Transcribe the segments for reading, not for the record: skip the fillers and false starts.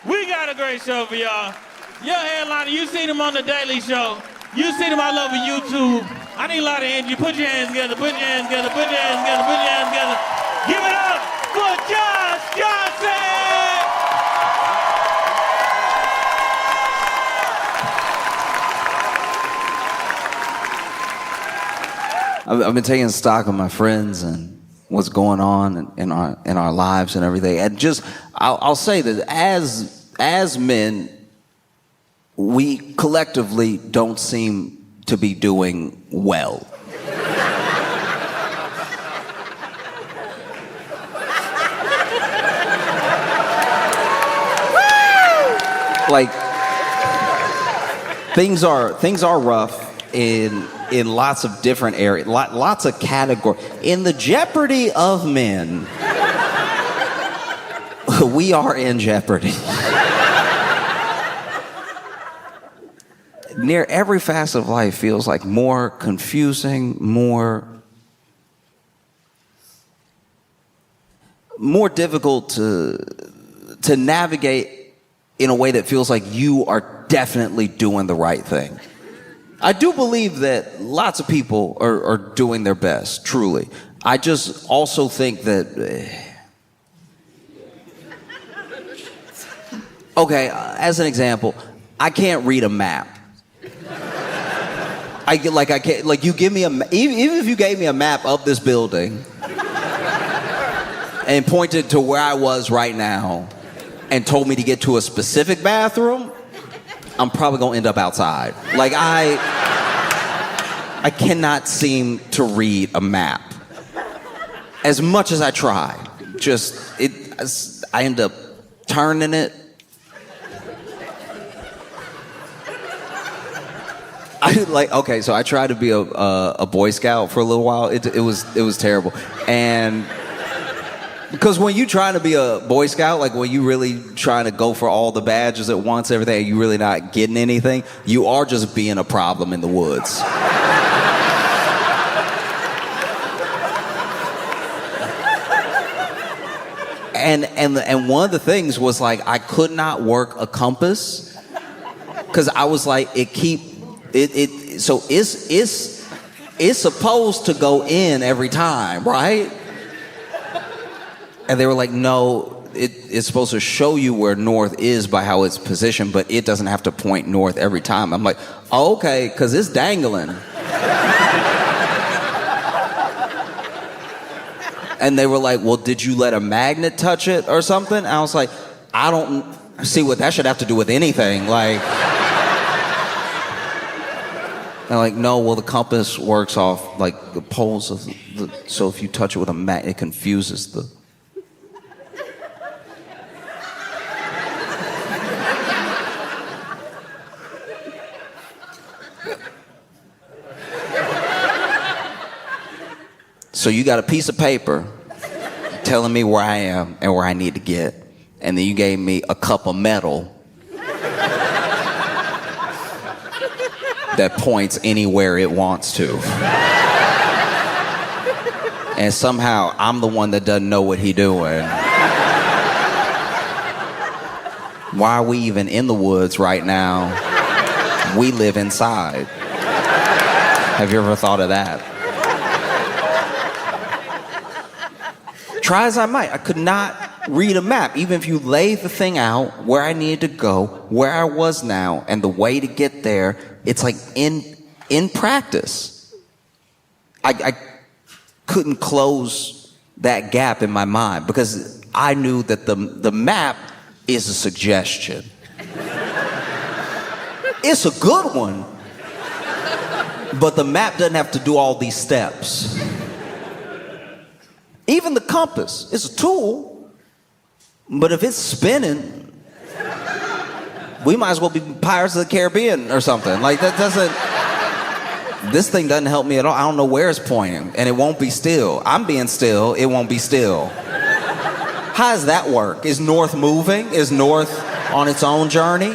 We got a great show for y'all. Your headliner, you seen him on The Daily Show. You seen him all over YouTube. I need a lot of energy. Put your hands together, put your hands together, put your hands together, put your hands together. Give it up for Josh Johnson! I've been taking stock of my friends and what's going on in our lives and everything. And just, I'll say that as men, we collectively don't seem to be doing well. Like, things are rough in lots of different areas, lots of categories. In the jeopardy of men, we are in jeopardy. Near every facet of life feels like more confusing, more difficult to navigate in a way that feels like you are definitely doing the right thing. I do believe that lots of people are doing their best, truly. I just also think that... Okay, as an example, I can't read a map. You give me even if you gave me a map of this building and pointed to where I was right now and told me to get to a specific bathroom, I'm probably gonna end up outside. Like, I cannot seem to read a map. As much as I try, I end up turning it. So I tried to be a Boy Scout for a little while. It was terrible. And because when you try to be a Boy Scout, like when you really trying to go for all the badges at once, everything, you really not getting anything, you are just being a problem in the woods. And one of the things was like I could not work a compass because I was like it's supposed to go in every time, right? And they were like, no, it's supposed to show you where north is by how it's positioned, but it doesn't have to point north every time. I'm like, oh, okay, because it's dangling. And they were like, well, did you let a magnet touch it or something? I was like, I don't see what that should have to do with anything. Like, they're like, no, well, the compass works off like the poles of so if you touch it with a magnet, it confuses the... So you got a piece of paper telling me where I am and where I need to get. And then you gave me a cup of metal that points anywhere it wants to. And somehow I'm the one that doesn't know what he's doing. Why are we even in the woods right now? We live inside. Have you ever thought of that? Try as I might, I could not read a map. Even if you lay the thing out, where I needed to go, where I was now, and the way to get there, it's like in practice. I couldn't close that gap in my mind because I knew that the map is a suggestion. It's a good one, but the map doesn't have to do all these steps. Even the compass is a tool, but if it's spinning, we might as well be Pirates of the Caribbean or something. Like, that doesn't... This thing doesn't help me at all. I don't know where it's pointing, and it won't be still. I'm being still, it won't be still. How does that work? Is north moving? Is north on its own journey?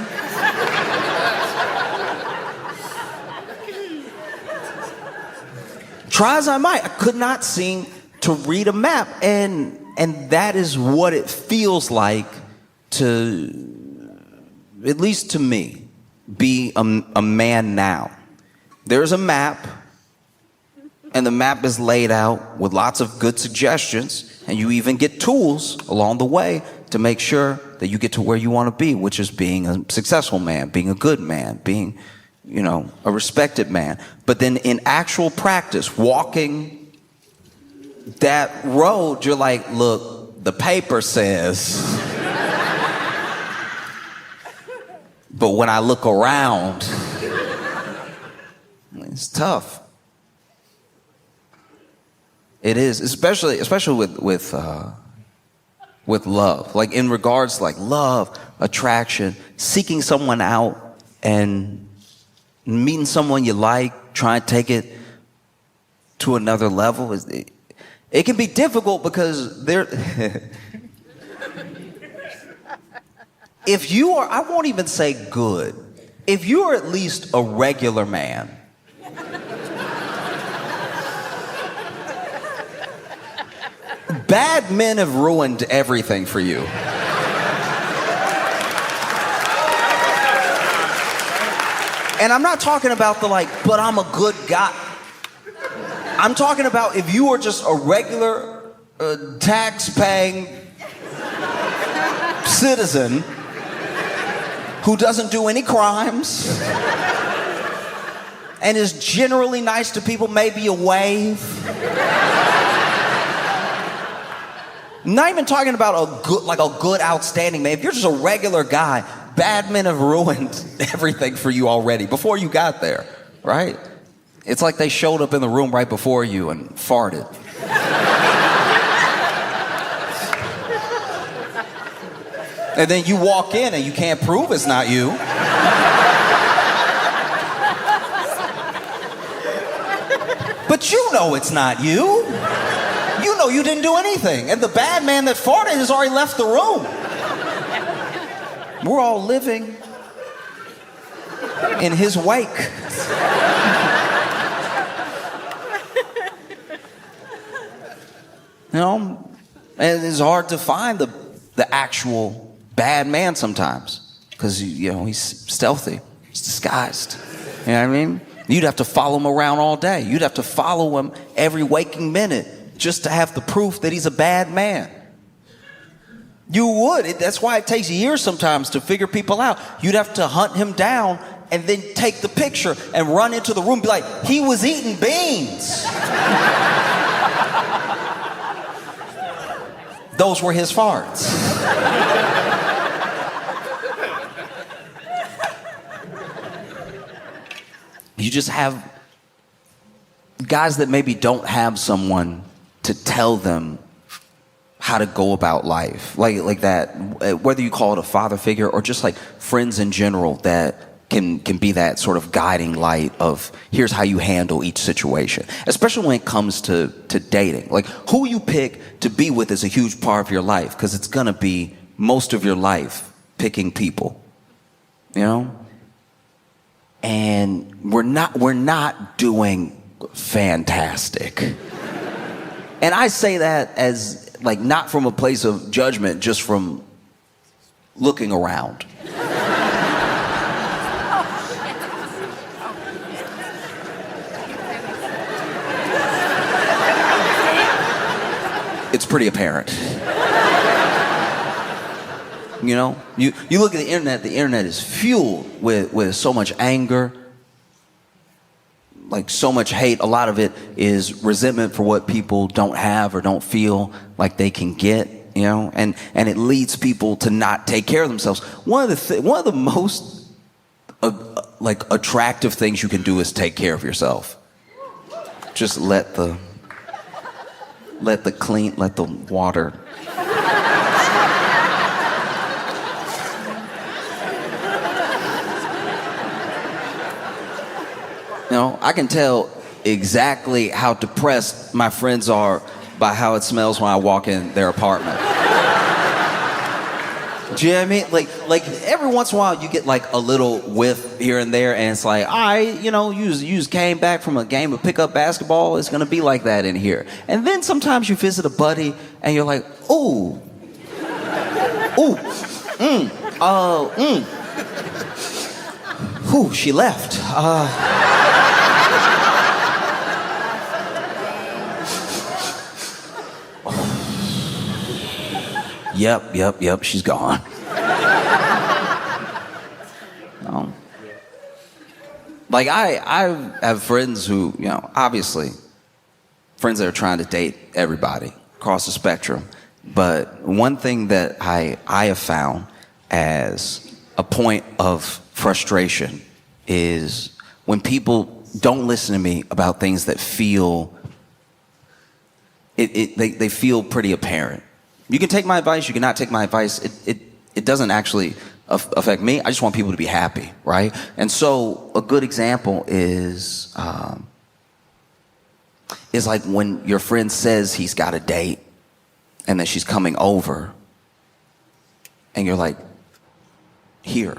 Try as I might, I could not seem to read a map, and that is what it feels like to at least to me, be a man now. There's a map, and the map is laid out with lots of good suggestions, and you even get tools along the way to make sure that you get to where you want to be, which is being a successful man, being a good man, being, a respected man. But then in actual practice, walking that road, you're like, look, the paper says. But when I look around, it's tough. It is, especially with love. Like in regards to like love, attraction, seeking someone out and meeting someone you like, trying to take it to another level. It can be difficult because if you are, I won't even say good, if you are at least a regular man, bad men have ruined everything for you. And I'm not talking about but I'm a good guy. I'm talking about if you are just a regular tax-paying citizen who doesn't do any crimes and is generally nice to people, maybe a wave. Not even talking about a good, outstanding man. If you're just a regular guy, bad men have ruined everything for you already before you got there, right? It's like they showed up in the room right before you and farted. And then you walk in and you can't prove it's not you. But you know it's not you. You know you didn't do anything. And the bad man that farted has already left the room. We're all living in his wake. And it's hard to find the actual bad man sometimes because, he's stealthy, he's disguised. You know what I mean? You'd have to follow him around all day. You'd have to follow him every waking minute just to have the proof that he's a bad man. You would. That's why it takes years sometimes to figure people out. You'd have to hunt him down and then take the picture and run into the room and be like, he was eating beans. Those were his farts. You just have guys that maybe don't have someone to tell them how to go about life. Like that, whether you call it a father figure or just like friends in general that can be that sort of guiding light of here's how you handle each situation, especially when it comes to dating. Like who you pick to be with is a huge part of your life because it's gonna be most of your life picking people, and we're not doing fantastic. And I say that as not from a place of judgment, just from looking around. It's pretty apparent. You look at the internet is fueled with so much anger, so much hate. A lot of it is resentment for what people don't have or don't feel like they can get, and it leads people to not take care of themselves. One of the most attractive things you can do is take care of yourself. Just let the water. I can tell exactly how depressed my friends are by how it smells when I walk in their apartment. Do you know what I mean? Like every once in a while you get a little whiff here and there, and it's like, you just came back from a game of pickup basketball. It's gonna be like that in here. And then sometimes you visit a buddy and you're like, ooh, Whew, she left. Yep, she's gone. No. Like, I have friends who, obviously, friends that are trying to date everybody across the spectrum. But one thing that I have found as a point of frustration is when people don't listen to me about things that feel, they feel pretty apparent. You can take my advice, you cannot take my advice. It doesn't actually affect me. I just want people to be happy, right? And so a good example is like when your friend says he's got a date and that she's coming over and you're like, here.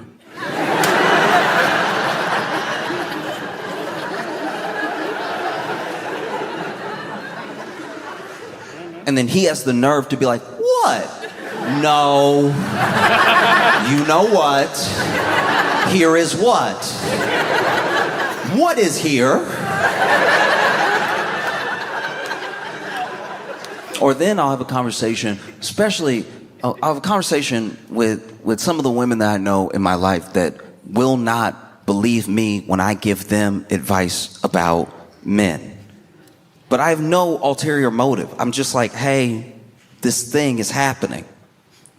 And then he has the nerve to be like, what? No. You know what? Here is what? What is here? Or then I'll have a conversation, especially, I'll have a conversation with some of the women that I know in my life that will not believe me when I give them advice about men. But I have no ulterior motive. I'm just like, hey, this thing is happening.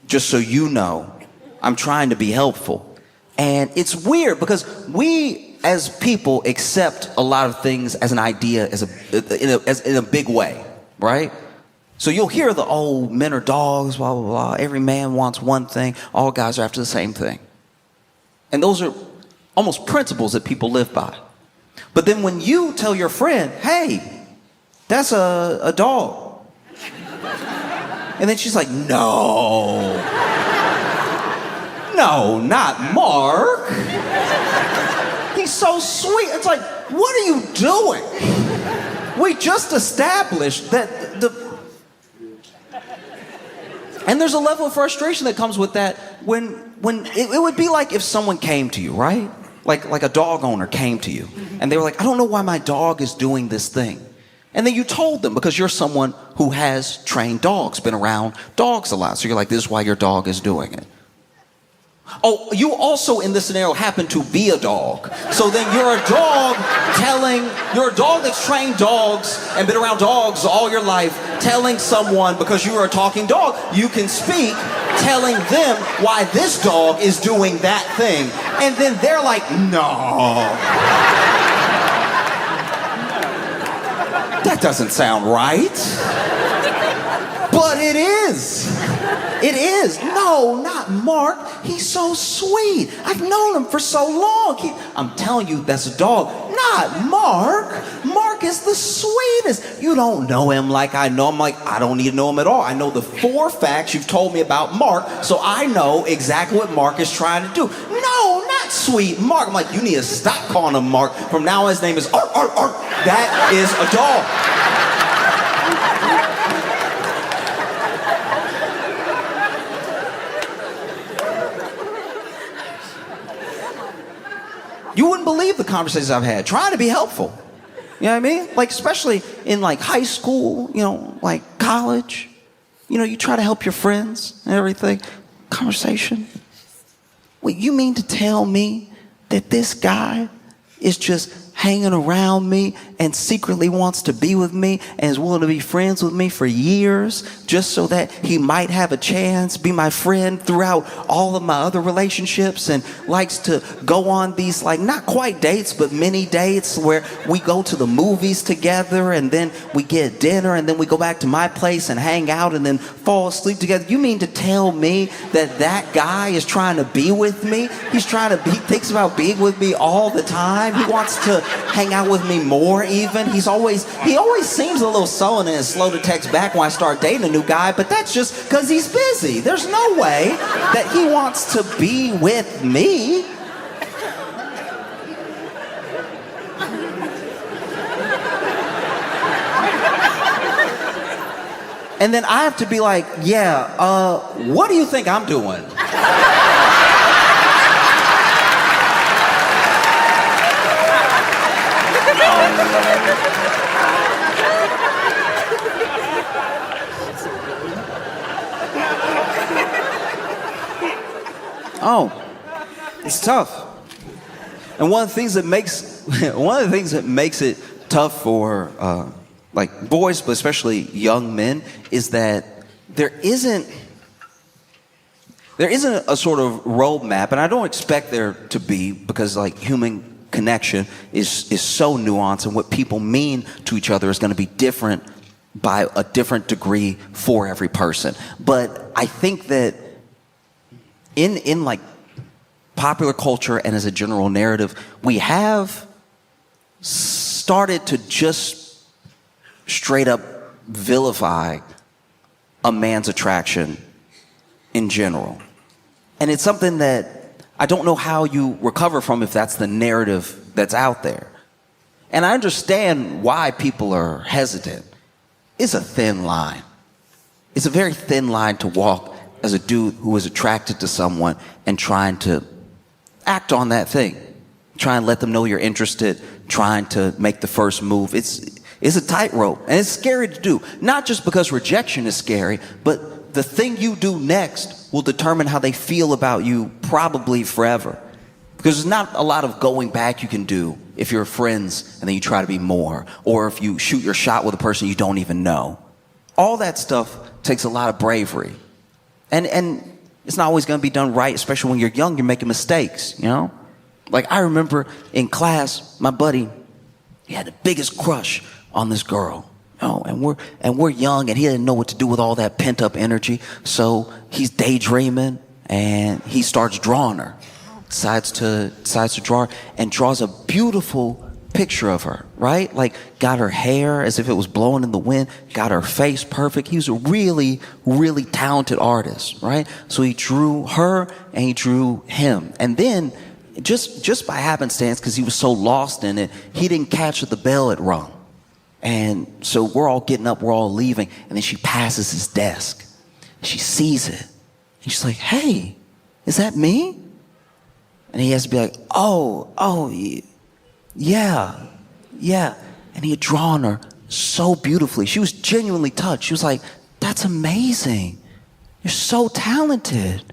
Just so you know, I'm trying to be helpful. And it's weird because we as people accept a lot of things as an idea, in a big way, right? So you'll hear men are dogs, blah, blah, blah. Every man wants one thing. All guys are after the same thing. And those are almost principles that people live by. But then when you tell your friend, hey, that's a dog. And then she's like, no, not Mark. He's so sweet. It's like, what are you doing? We just established that and there's a level of frustration that comes with that when it would be like if someone came to you, right? Like a dog owner came to you and they were like, I don't know why my dog is doing this thing. And then you told them because you're someone who has trained dogs, been around dogs a lot. So you're like, this is why your dog is doing it. Oh, you also in this scenario happen to be a dog. So then you're a dog that's trained dogs and been around dogs all your life, telling someone because you are a talking dog, you can speak, telling them why this dog is doing that thing. And then they're like, no. That doesn't sound right. But it is. It is. No, not Mark. He's so sweet. I've known him for so long. I'm telling you, that's a dog. Not Mark. Mark is the sweetest. You don't know him like I know him. Like, I don't need to know him at all. I know the 4 facts you've told me about Mark, so I know exactly what Mark is trying to do. No, not sweet Mark. I'm like, you need to stop calling him Mark. From now on, his name is Ark, Ark, Ark. That is a dog. You wouldn't believe the conversations I've had trying to be helpful. You know what I mean? Like, especially in like high school, like college. You try to help your friends and everything. Conversation. Wait, you mean to tell me that this guy is just hanging around me and secretly wants to be with me and is willing to be friends with me for years just so that he might have a chance, be my friend throughout all of my other relationships, and likes to go on these, like, not quite dates, but mini dates where we go to the movies together and then we get dinner and then we go back to my place and hang out and then fall asleep together. You mean to tell me that guy is trying to be with me? He thinks about being with me all the time. He wants to hang out with me more even. He always seems a little sullen and slow to text back when I start dating a new guy, but that's just because he's busy. There's no way that he wants to be with me. And then I have to be like, what do you think I'm doing? Oh, it's tough. And one of the things that makes it tough for like boys, but especially young men, is that there isn't a sort of roadmap, and I don't expect there to be, because like human connection is so nuanced, and what people mean to each other is going to be different by a different degree for every person. But I think that in like popular culture and as a general narrative, we have started to just straight up vilify a man's attraction in general. And it's something that I don't know how you recover from if that's the narrative that's out there. And I understand why people are hesitant. It's a thin line. It's a very thin line to walk as a dude who is attracted to someone and trying to act on that thing. Try and let them know you're interested, trying to make the first move. It's a tightrope, and it's scary to do. Not just because rejection is scary, but the thing you do next will determine how they feel about you probably forever. Because there's not a lot of going back you can do if you're friends and then you try to be more, or if you shoot your shot with a person you don't even know. All that stuff takes a lot of bravery. And it's not always going to be done right, especially when you're young, you're making mistakes, you know? Like, I remember in class, my buddy, he had the biggest crush on this girl. You know, and we're young, and he didn't know what to do with all that pent-up energy. So he's daydreaming, and he starts drawing her. Decides to draw her, and draws a beautiful picture of her, right? Like, got her hair as if it was blowing in the wind, got her face perfect. He was a really, really talented artist, right? So he drew her and he drew him. And then, just by happenstance, because he was so lost in it, he didn't catch that the bell had rung. And so we're all getting up, we're all leaving, and then she passes his desk. She sees it. And she's like, "Hey, is that me?" And he has to be like, oh, yeah. And he had drawn her so beautifully. She was genuinely touched. She was like, "That's amazing. You're so talented.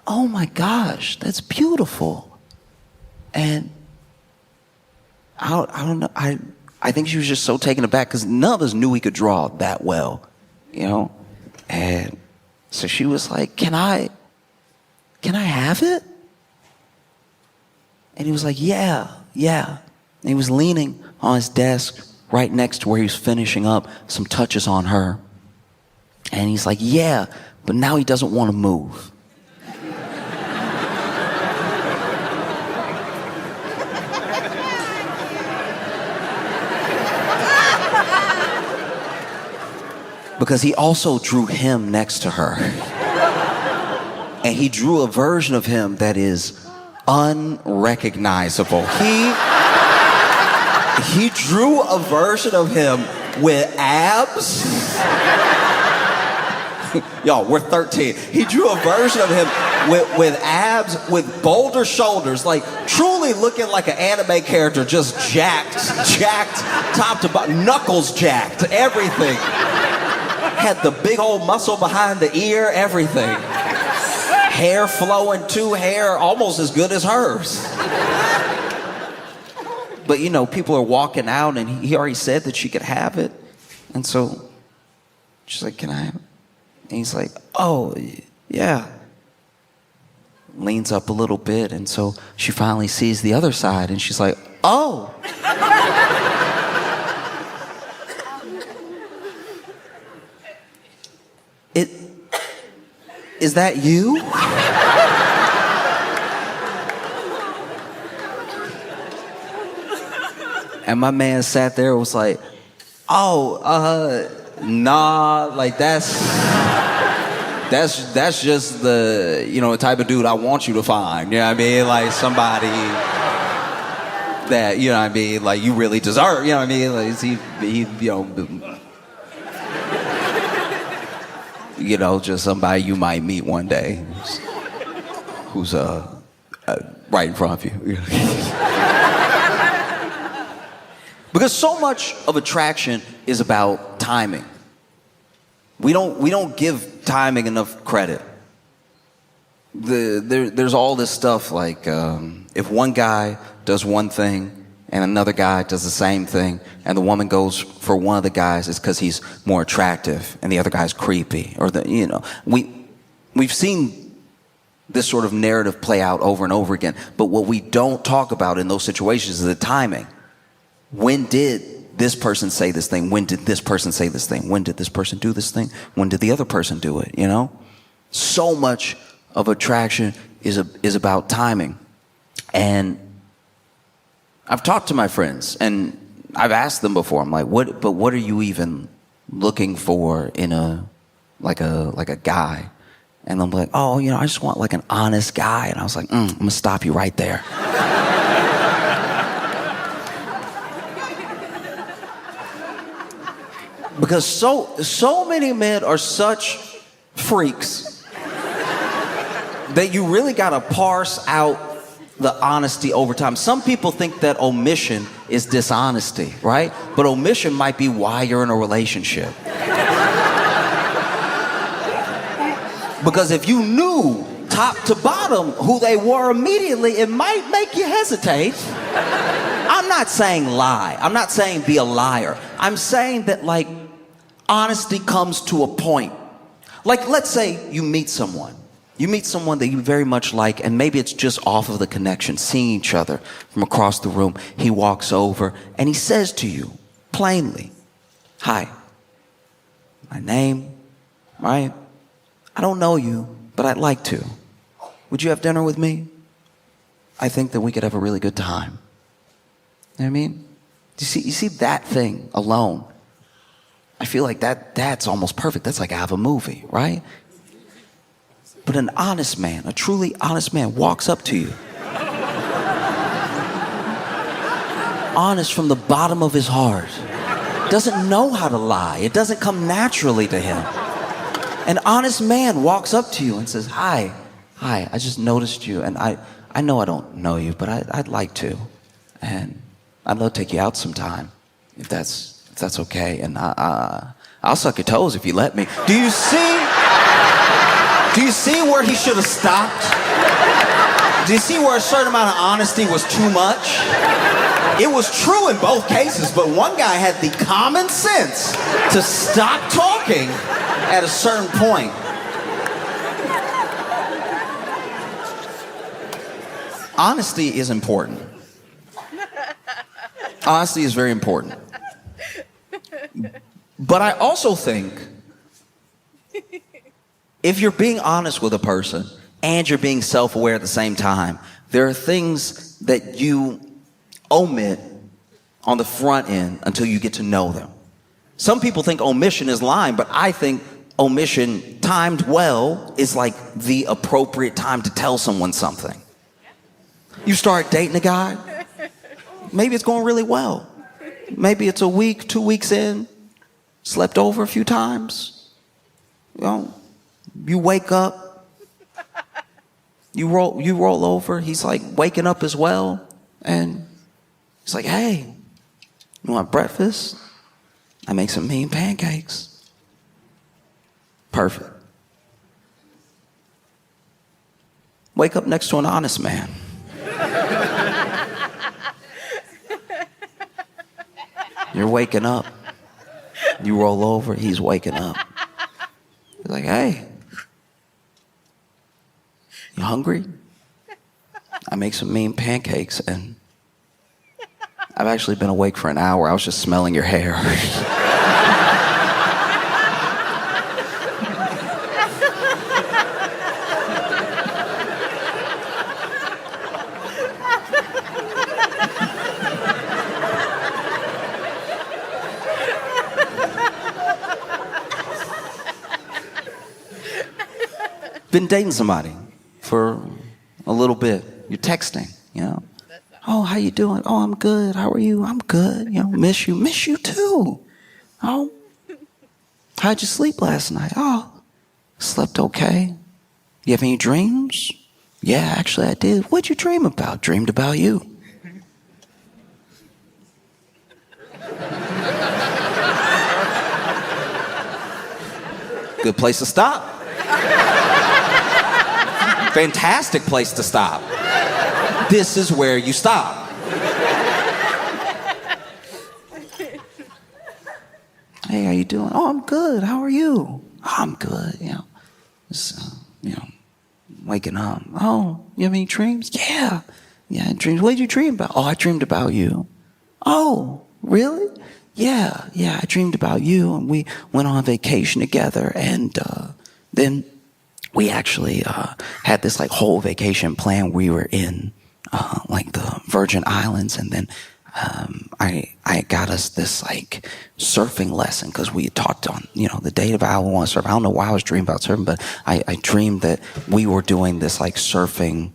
Oh my gosh, that's beautiful." And I don't know, I think she was just so taken aback because none of us knew he could draw that well, you know? And so she was like, Can I have it? And he was like, yeah. And he was leaning on his desk right next to where he was finishing up some touches on her. And he's like, yeah, but now he doesn't want to move. Because he also drew him next to her. And he drew a version of him that is unrecognizable. He drew a version of him with abs. Y'all, we're 13. He drew a version of him with abs, with boulder shoulders, like truly looking like an anime character, just jacked, top to bottom, knuckles jacked, everything. Had the big old muscle behind the ear, everything. Hair flowing too, hair almost as good as hers. But you know, people are walking out and he already said that she could have it. And so she's like, "Can I have it?" And he's like, "Oh, yeah." Leans up a little bit, and so she finally sees the other side and she's like, "Oh." Is that you? And my man sat there and was like, nah, like that's just the, you know, type of dude I want you to find. You know what I mean? Like somebody that, you know what I mean, like you really deserve, you know what I mean? Like he you know, just somebody you might meet one day who's right in front of you. Because so much of attraction is about timing. We don't give timing enough credit. there's all this stuff like if one guy does one thing and another guy does the same thing, and the woman goes for one of the guys, it's because he's more attractive and the other guy's creepy, or we've seen this sort of narrative play out over and over again. But what we don't talk about in those situations is the timing. When did this person say this thing? When did this person say this thing? When did this person do this thing? When did the other person do it? So much of attraction is about timing. And I've talked to my friends and I've asked them before, I'm like, what are you even looking for in a guy? And I'm like, I just want like an honest guy. And I was like, I'm gonna stop you right there. Because so many men are such freaks that you really gotta parse out the honesty over time. Some people think that omission is dishonesty, right? But omission might be why you're in a relationship. Because if you knew top to bottom who they were immediately, it might make you hesitate. I'm not saying lie. I'm not saying be a liar. I'm saying that honesty comes to a point. Let's say you meet someone. You meet someone that you very much like, and maybe it's just off of the connection, seeing each other from across the room. He walks over and he says to you plainly, "Hi, my name, right? I don't know you, but I'd like to. Would you have dinner with me? I think that we could have a really good time." You know what I mean? You see that thing alone. I feel like that's almost perfect. That's like out of a movie, right? But an honest man, a truly honest man, walks up to you. Honest from the bottom of his heart. Doesn't know how to lie. It doesn't come naturally to him. An honest man walks up to you and says, Hi, I just noticed you, and I know I don't know you, but I'd like to. And I'd love to take you out sometime, if that's okay. And I'll suck your toes if you let me. Do you see where he should have stopped? Do you see where a certain amount of honesty was too much? It was true in both cases, but one guy had the common sense to stop talking at a certain point. Honesty is important. Honesty is very important. But I also think if you're being honest with a person and you're being self-aware at the same time, there are things that you omit on the front end until you get to know them. Some people think omission is lying, but I think omission timed well is like the appropriate time to tell someone something. You start dating a guy, maybe it's going really well. Maybe it's a week, 2 weeks in, slept over a few times. You wake up, you roll over, he's like waking up as well, and he's like, "Hey, you want breakfast? I make some mean pancakes." Perfect. Wake up next to an honest man. You're waking up. You roll over, he's waking up. He's like, "Hey, you hungry? I make some mean pancakes, and I've actually been awake for an hour. I was just smelling your hair." Been dating somebody for a little bit. You're texting, "Oh, how you doing? Oh, I'm good. How are you? I'm good. Miss you too. Oh, how'd you sleep last night? Oh, slept okay. You have any dreams? Yeah, actually I did. What'd you dream about? Dreamed about you." Good place to stop. Fantastic place to stop. This is where you stop. Hey, how you doing? Oh, I'm good. How are you? Oh, I'm good. Just, waking up. Oh, you have any dreams? Yeah, dreams. What did you dream about? Oh, I dreamed about you. Oh, really? Yeah, I dreamed about you, and we went on vacation together, and then we actually had this like whole vacation plan. We were in like the Virgin Islands, and then I got us this like surfing lesson because we talked on the date of I want to surf. I don't know why I was dreaming about surfing, but I dreamed that we were doing this like surfing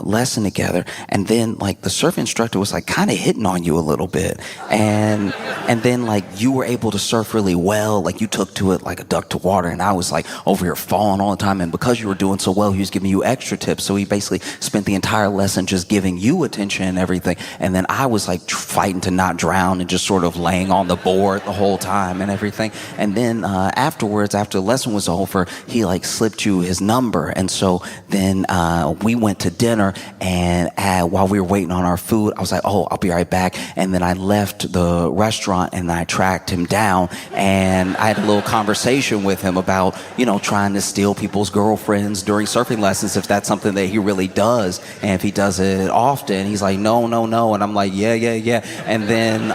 lesson together, and then like the surf instructor was like kind of hitting on you a little bit, and then like you were able to surf really well, like you took to it like a duck to water, and I was like over here falling all the time, and because you were doing so well, he was giving you extra tips, so he basically spent the entire lesson just giving you attention and everything, and then I was like fighting to not drown and just sort of laying on the board the whole time and everything, and then afterwards, after the lesson was over, he like slipped you his number, and so then we went to dinner, and while we were waiting on our food, I was like, oh, I'll be right back, and then I left the restaurant and I tracked him down, and I had a little conversation with him about trying to steal people's girlfriends during surfing lessons, if that's something that he really does, and if he does it often. He's like, no, and I'm like, yeah, and then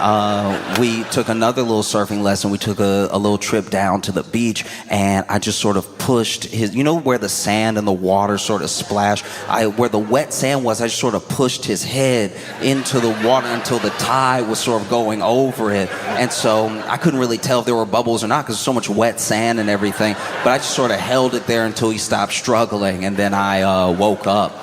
we took another little surfing lesson. We took a little trip down to the beach, and I just sort of pushed his, where the sand and the water sort of splash, where the wet sand was, I just sort of pushed his head into the water until the tide was sort of going over it. And so I couldn't really tell if there were bubbles or not because there's so much wet sand and everything. But I just sort of held it there until he stopped struggling, and then I woke up.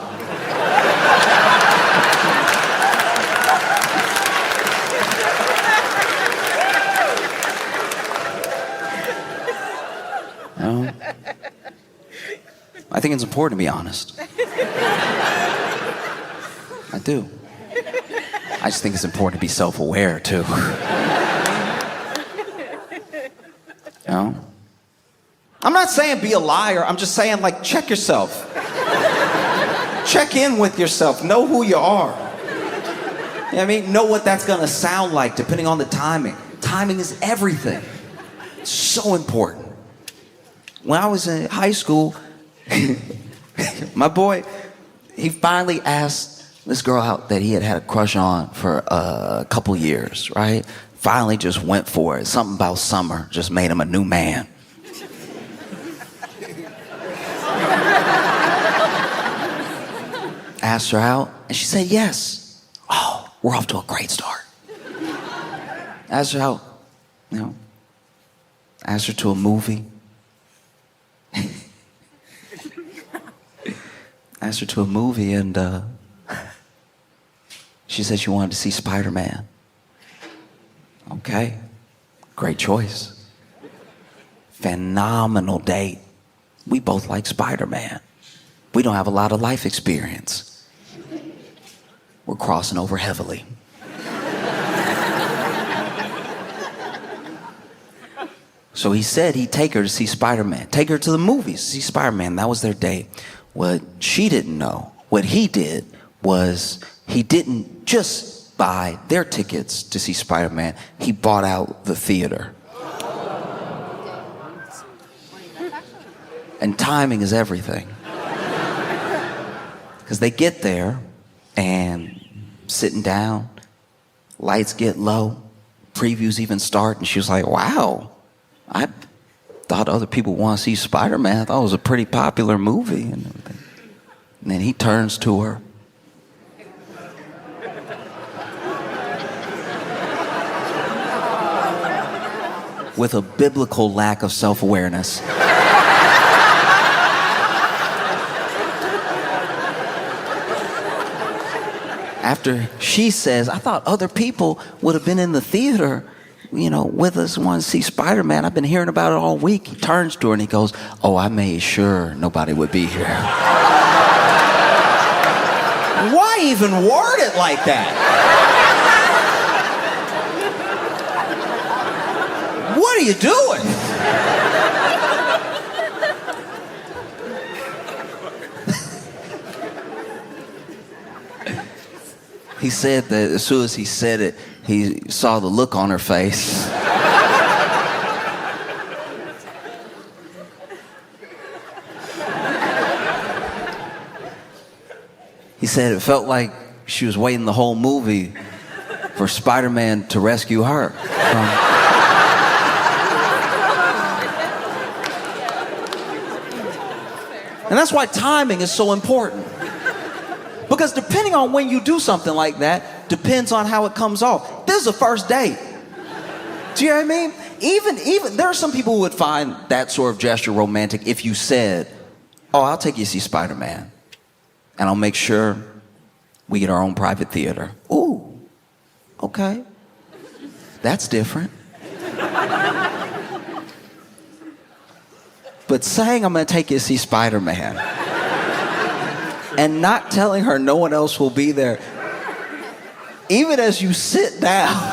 I think it's important to be honest. I do. I just think it's important to be self-aware, too. I'm not saying be a liar. I'm just saying, like, check yourself. Check in with yourself. Know who you are. You know what I mean? Know what that's going to sound like, depending on the timing. Timing is everything. It's so important. When I was in high school, my boy, he finally asked this girl out that he had a crush on for a couple years, right? Finally just went for it. Something about summer just made him a new man. Asked her out, and she said yes. Oh, we're off to a great start. Asked her out, asked her to a movie. Asked her to a movie, and she said she wanted to see Spider-Man. Okay, great choice. Phenomenal date. We both like Spider-Man. We don't have a lot of life experience. We're crossing over heavily. So he said he'd take her to see Spider-Man. Take her to the movies to see Spider-Man. That was their date. What she didn't know, what he did was he didn't just buy their tickets to see Spider-Man. He bought out the theater. And timing is everything. Because they get there and sitting down, lights get low, previews even start, and she was like, wow, I thought other people want to see Spider-Man. I thought it was a pretty popular movie. And then he turns to her. With a biblical lack of self-awareness. After she says, I thought other people would have been in the theater, with us, want to see Spider-Man. I've been hearing about it all week. He turns to her and he goes, oh, I made sure nobody would be here. Why even word it like that? What are you doing? He said that as soon as he said it, he saw the look on her face. He said it felt like she was waiting the whole movie for Spider-Man to rescue her. And that's why timing is so important. Because depending on when you do something like that, depends on how it comes off. This is a first date. Do you know what I mean? Even there are some people who would find that sort of gesture romantic if you said, oh, I'll take you to see Spider-Man. And I'll make sure we get our own private theater. Ooh, okay. That's different. But saying I'm going to take you to see Spider-Man and not telling her no one else will be there, even as you sit down,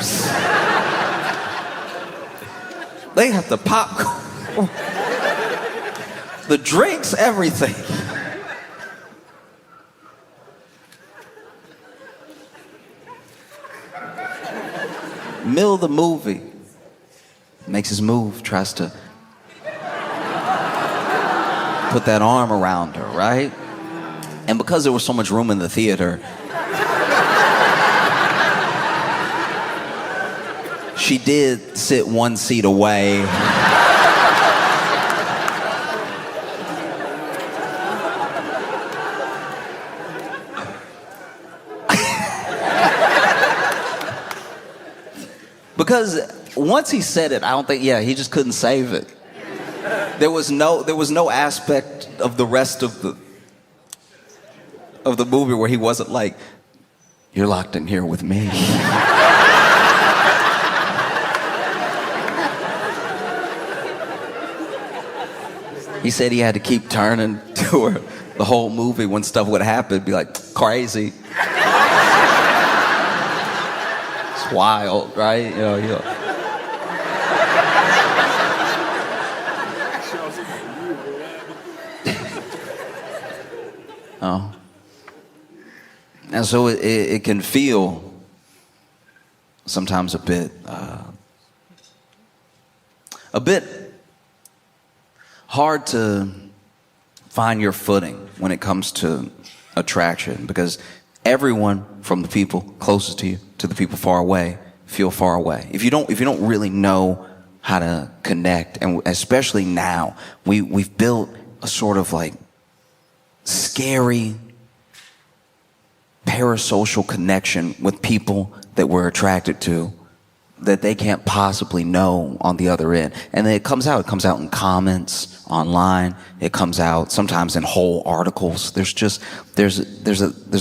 they have the popcorn, the drinks, everything. Middle of the movie, makes his move, tries to put that arm around her, right? And because there was so much room in the theater, she did sit one seat away. Because once he said it, I don't think, he just couldn't save it. There was no aspect of the rest of the movie where he wasn't like, you're locked in here with me. He said he had to keep turning to her the whole movie when stuff would happen, be like, crazy. It's wild, right? You know. Oh. And so it can feel sometimes a bit hard to find your footing when it comes to attraction, because everyone, from the people closest to you to the people far away, feel far away. If you don't really know how to connect, and especially now, we've built a sort of like scary parasocial connection with people that we're attracted to that they can't possibly know on the other end. And then it comes out in comments online. It comes out sometimes in whole articles. There's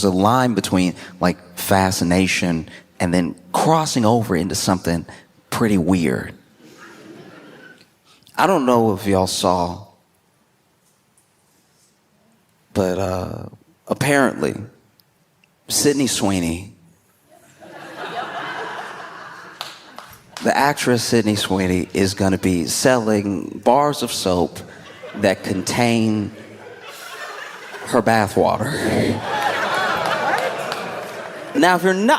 a line between like fascination and then crossing over into something pretty weird. I don't know if y'all saw, but apparently Sydney Sweeney, the actress Sydney Sweeney, is going to be selling bars of soap that contain her bathwater. Now,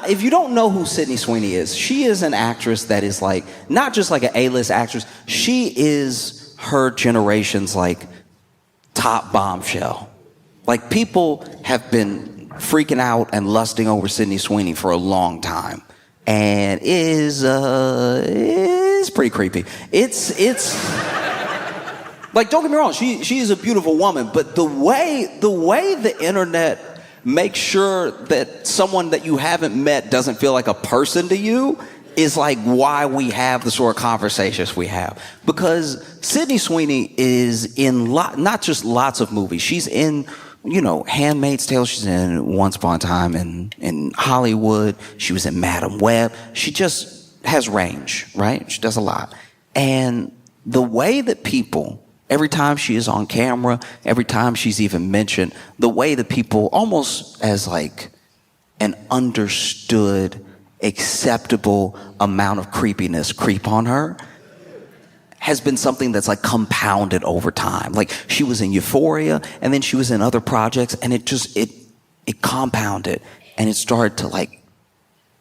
if you don't know who Sydney Sweeney is, she is an actress that is like, not just like an A-list actress, she is her generation's like top bombshell. Like, people have been freaking out and lusting over Sydney Sweeney for a long time. And is pretty creepy. It's like, don't get me wrong, she is a beautiful woman, but the way the internet makes sure that someone that you haven't met doesn't feel like a person to you is like why we have the sort of conversations we have. Because Sydney Sweeney is in not just lots of movies. She's in, Handmaid's Tale. She's in Once Upon a Time in Hollywood. She was in Madam Web. She just has range, right? She does a lot. And the way that people, every time she is on camera, every time she's even mentioned, the way that people, almost as like an understood, acceptable amount of creepiness creep on her, has been something that's like compounded over time. Like, she was in Euphoria, and then she was in other projects, and it compounded, and it started to like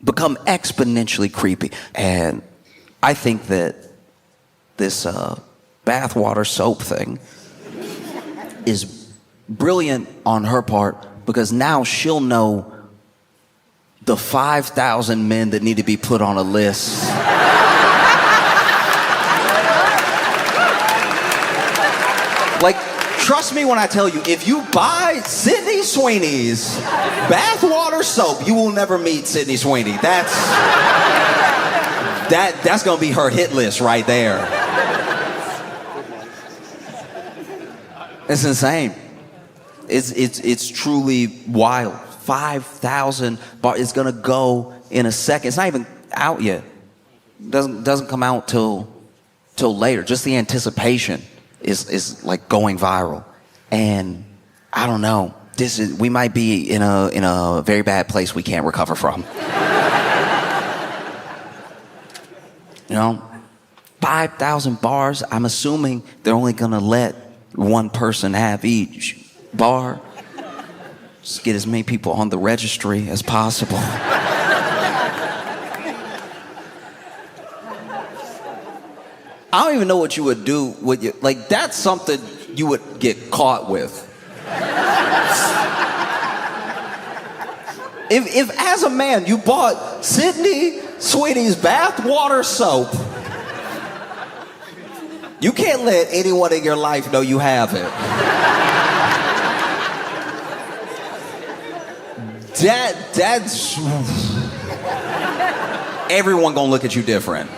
become exponentially creepy. And I think that this bathwater soap thing is brilliant on her part, because now she'll know the 5,000 men that need to be put on a list. Like, trust me when I tell you, if you buy Sydney Sweeney's bathwater soap, you will never meet Sydney Sweeney. That's gonna be her hit list right there. It's insane. It's truly wild. 5,000 bars. It's gonna go in a second. It's not even out yet. Doesn't come out till later. Just the anticipation is like going viral. And I don't know. We might be in a very bad place we can't recover from. 5,000 bars. I'm assuming they're only gonna let one person have each bar. Just get as many people on the registry as possible. I don't even know what you would do with you. Like, that's something you would get caught with. If as a man you bought Sydney Sweeney's bathwater soap, you can't let anyone in your life know you have it. That's everyone gonna look at you different.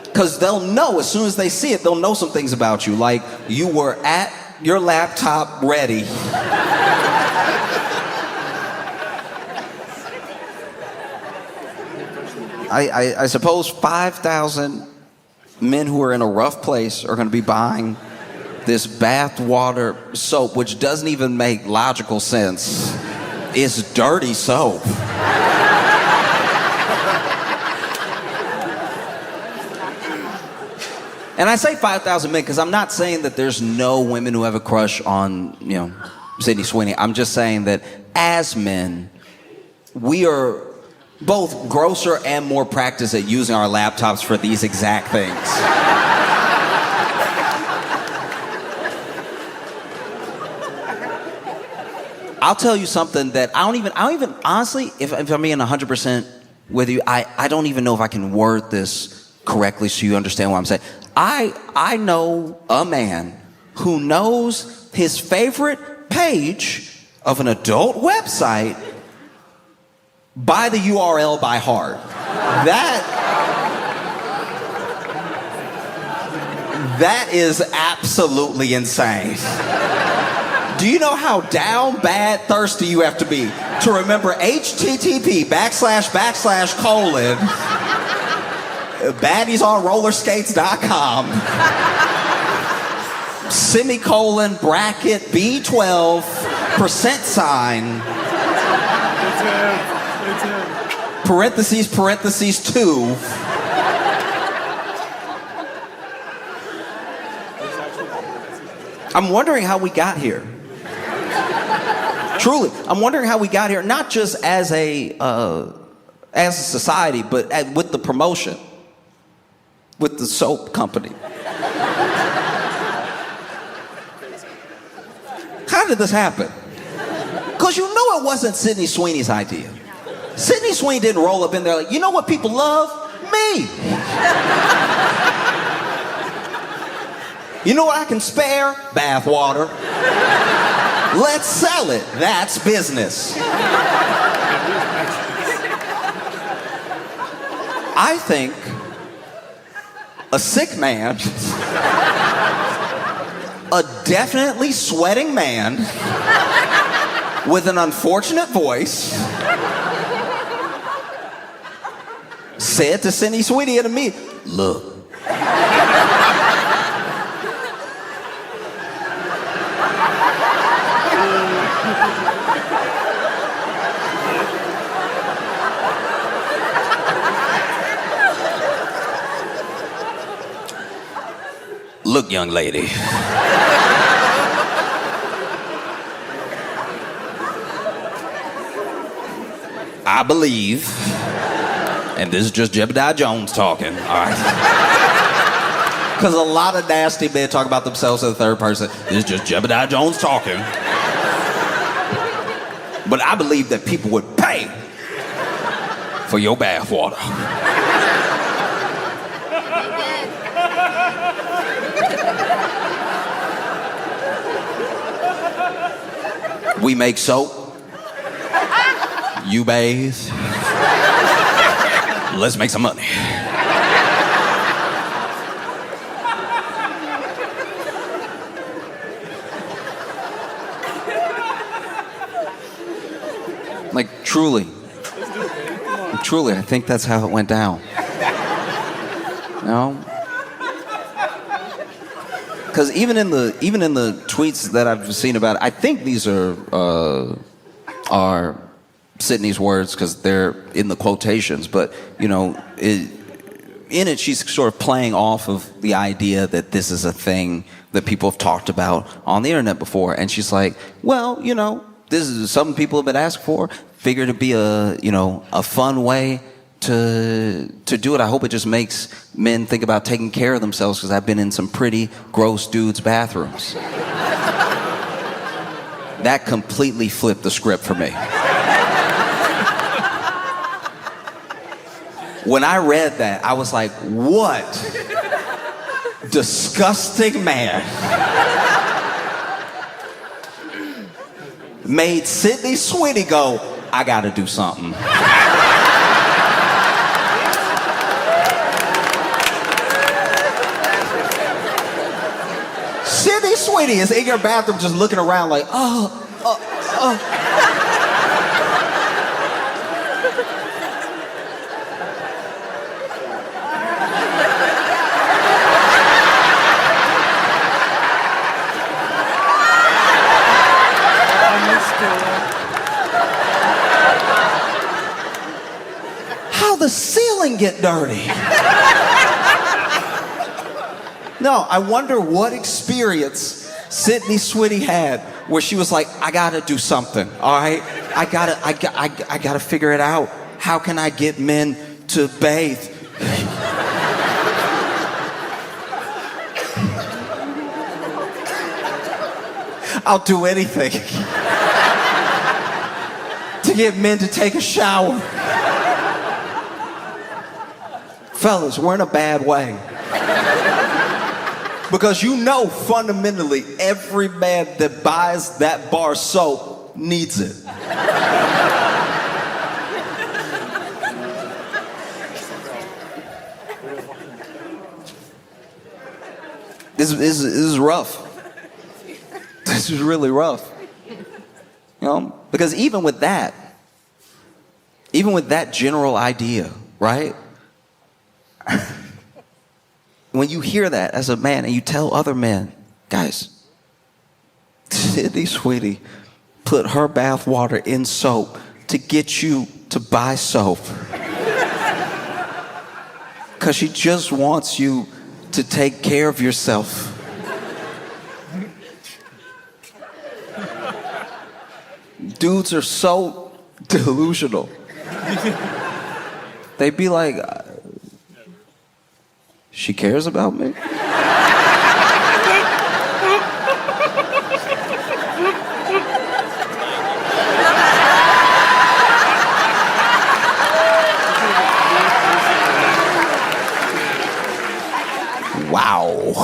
Because they'll know, as soon as they see it, they'll know some things about you. Like, you were at your laptop ready. I suppose 5,000 men who are in a rough place are going to be buying this bathwater soap, which doesn't even make logical sense. It's dirty soap. And I say 5,000 men because I'm not saying that there's no women who have a crush on, Sydney Sweeney. I'm just saying that as men, we are both grosser and more practiced at using our laptops for these exact things. I'll tell you something that I don't even honestly, if I'm being 100% with you, I don't even know if I can word this correctly so you understand what I'm saying. I know a man who knows his favorite page of an adult website by the URL by heart. That is absolutely insane. Do you know how down bad thirsty you have to be to remember http // baddiesonrollerskates.com semicolon bracket B12 %. Parentheses 2. I'm wondering how we got here. Truly, I'm wondering how we got here, not just as a society, but with the promotion, with the soap company. How did this happen? Because you know it wasn't Sydney Sweeney's idea. Sydney Sweeney didn't roll up in there like, you know what people love? Me. You know what I can spare? Bath water. Let's sell it. That's business. I think a sick man, a definitely sweating man with an unfortunate voice said to Sydney Sweeney and me, look. Look, young lady. I believe, and this is just Jebediah Jones talking, all right? Because a lot of nasty men talk about themselves in the third person. This is just Jebediah Jones talking. But I believe that people would pay for your bathwater. We make soap. You bathe. Let's make some money. Like, truly, I think that's how it went down. No? Because even in the tweets that I've seen about it, I think these are Sydney's words because they're in the quotations. But in it, she's sort of playing off of the idea that this is a thing that people have talked about on the internet before, and she's like, well, this is something people have been asked for. Figured it'd be a fun way to do it. I hope it just makes men think about taking care of themselves because I've been in some pretty gross dudes' bathrooms. That completely flipped the script for me. When I read that, I was like, what disgusting man made Sydney Sweeney go, I gotta do something. Sydney Sweeney is in your bathroom just looking around like, oh. How the ceiling get dirty? No, I wonder what experience Sydney Sweeney had where she was like, I gotta do something, all right? I gotta figure it out. How can I get men to bathe? I'll do anything to get men to take a shower. Fellas, we're in a bad way. Because fundamentally, every man that buys that bar soap needs it. This is rough. This is really rough. Because even with that general idea, right? When you hear that as a man and you tell other men, guys, Sydney Sweeney put her bath water in soap to get you to buy soap. Because she just wants you to take care of yourself. Dudes are so delusional. They'd be like, she cares about me? Wow.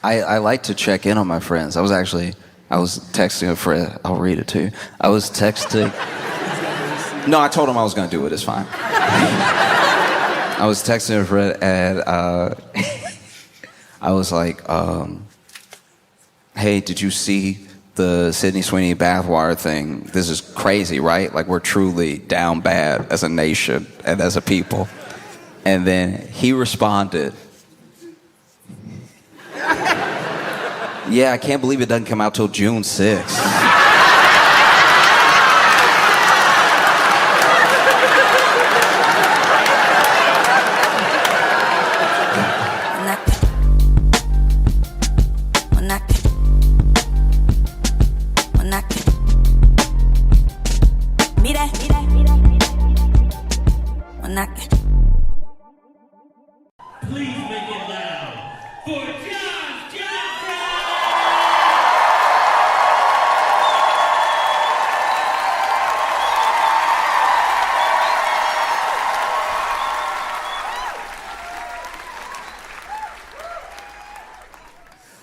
I like to check in on my friends. I was texting a friend. I'll read it to you. I was texting. No, I told him I was going to do it. It's fine. I was texting a friend and I was like, hey, did you see the Sydney Sweeney bathwater thing? This is crazy, right? Like, we're truly down bad as a nation and as a people. And then he responded, yeah, I can't believe it doesn't come out till June 6th. when I can. Please make it loud for Josh Johnson!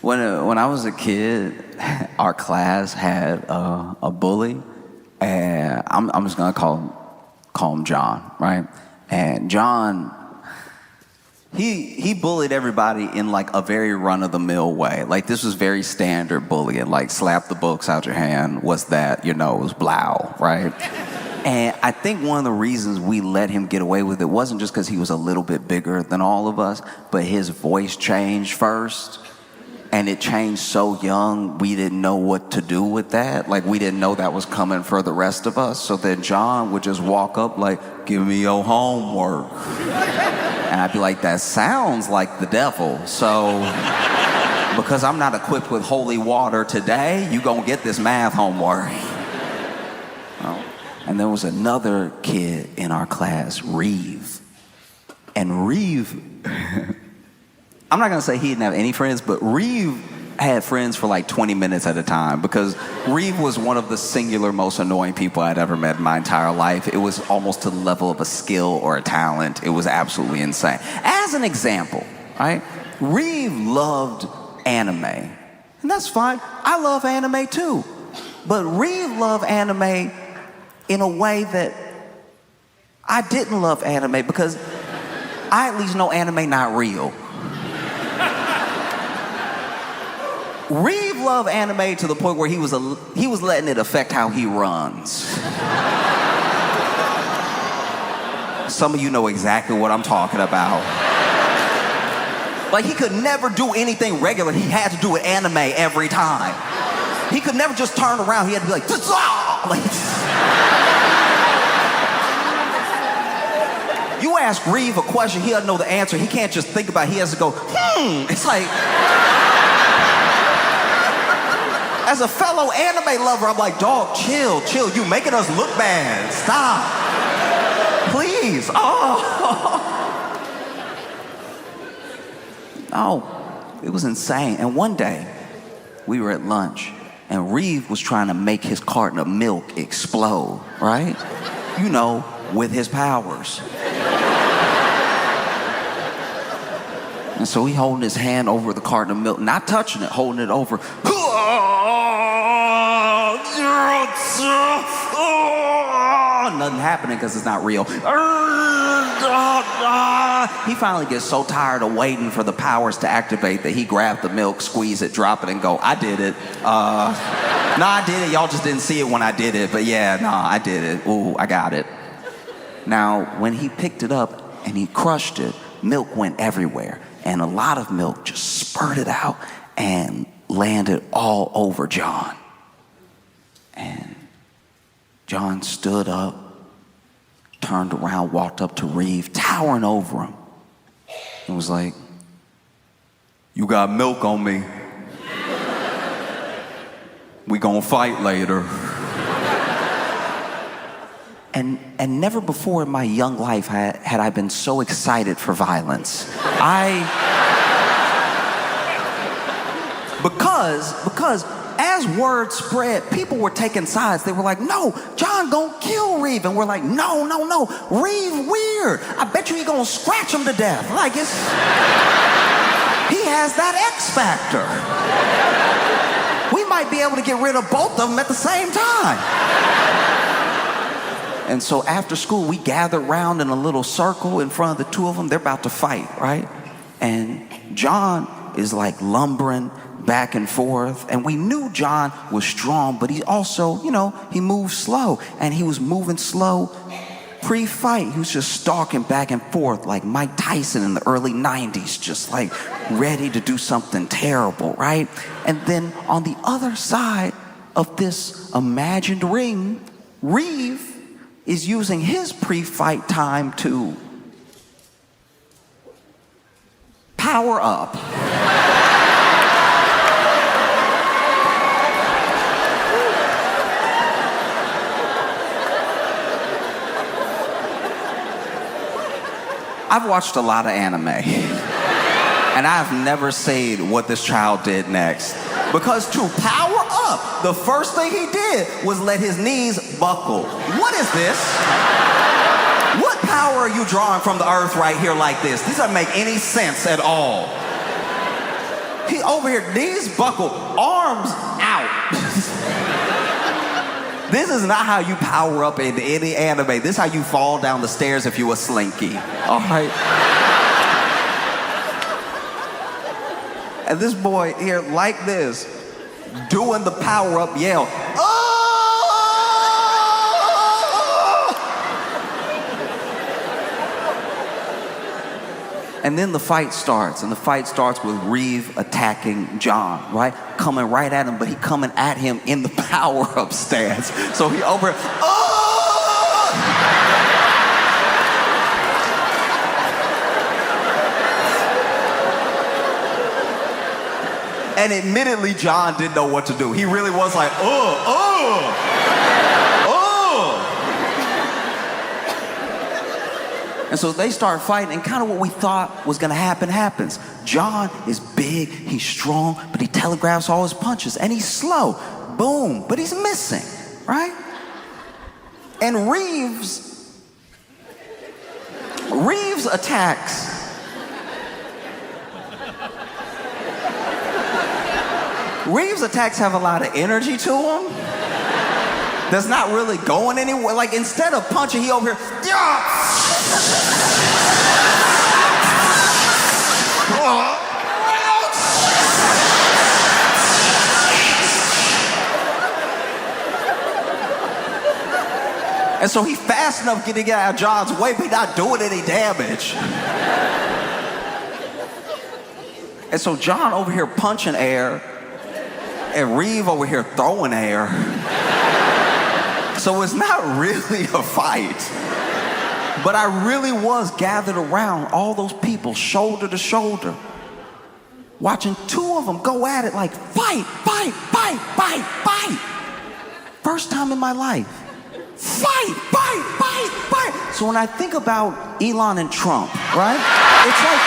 When I was a kid, our class had a bully, and I'm just gonna call him John, right? And John, he bullied everybody in like a very run-of-the-mill way. Like this was very standard bullying, like slap the books out your hand. What's that? Your nose, blow, right? And I think one of the reasons we let him get away with it wasn't just because he was a little bit bigger than all of us, but his voice changed first. And it changed so young, we didn't know what to do with that. Like, we didn't know that was coming for the rest of us. So then John would just walk up like, give me your homework. And I'd be like, that sounds like the devil. So, because I'm not equipped with holy water today, you gonna get this math homework. Oh. And there was another kid in our class, Reeve. And Reeve... I'm not gonna say he didn't have any friends, but Reeve had friends for like 20 minutes at a time because Reeve was one of the singular most annoying people I'd ever met in my entire life. It was almost to the level of a skill or a talent. It was absolutely insane. As an example, right? Reeve loved anime, and that's fine. I love anime too, but Reeve loved anime in a way that I didn't love anime because I at least know anime not real. Reeve loved anime to the point where he was letting it affect how he runs. Some of you know exactly what I'm talking about. Like he could never do anything regular. He had to do it anime every time. He could never just turn around. He had to be like, you ask Reeve a question, he doesn't know the answer. He can't just think about it. He has to go, It's like... As a fellow anime lover, I'm like, dog, chill. You making us look bad. Stop. Please. Oh, it was insane. And one day, we were at lunch, and Reeve was trying to make his carton of milk explode, right? You know, with his powers. And so he holding his hand over the carton of milk, not touching it, holding it over. Nothing happening because it's not real. He finally gets so tired of waiting for the powers to activate that he grabbed the milk, squeeze it, drop it, and go, I did it. I did it. Y'all just didn't see it when I did it. But yeah, I did it. Ooh, I got it. Now, when he picked it up and he crushed it, milk went everywhere. And a lot of milk just spurted out and landed all over John. And John stood up, turned around, walked up to Reeve, towering over him, and was like, you got milk on me. We gonna fight later. And never before in my young life had I been so excited for violence. Because as word spread, people were taking sides. They were like, no, John gonna kill Reeve. And we're like, no, Reeve weird. I bet you he gonna scratch him to death. Like he has that X factor. We might be able to get rid of both of them at the same time. And so after school, we gathered around in a little circle in front of the two of them. They're about to fight, right? And John is like lumbering back and forth. And we knew John was strong, but he also, he moved slow. And he was moving slow pre-fight. He was just stalking back and forth like Mike Tyson in the early 90s, just like ready to do something terrible, right? And then on the other side of this imagined ring, Reeve is using his pre-fight time to power up. I've watched a lot of anime, and I've never seen what this child did next. Because to power up, the first thing he did was let his knees buckle. What is this? What power are you drawing from the earth right here like this? This doesn't make any sense at all. He over here, knees buckle, arms out. This is not how you power up in any anime. This is how you fall down the stairs if you a slinky, all right? And this boy here, like this, doing the power up yell. Oh! And then the fight starts, and the fight starts with Reeve attacking John, right? Coming right at him, but he coming at him in the power-up stance. So he over, oh! And admittedly, John didn't know what to do. He really was like, oh! And so they start fighting, and kind of what we thought was gonna happen happens. John is big, he's strong, but he telegraphs all his punches, and he's slow. Boom, but he's missing, right? And Reeves attacks. Reeves' attacks have a lot of energy to them. That's not really going anywhere. Like, instead of punching, he over here, yeah! And so he's fast enough getting out of John's way, but he's not doing any damage. And so John over here punching air, and Reeve over here throwing air. So it's not really a fight. But I really was gathered around all those people, shoulder to shoulder, watching two of them go at it like fight, fight, fight, fight, fight. First time in my life. Fight, fight, fight, fight. So when I think about Elon and Trump, right? It's like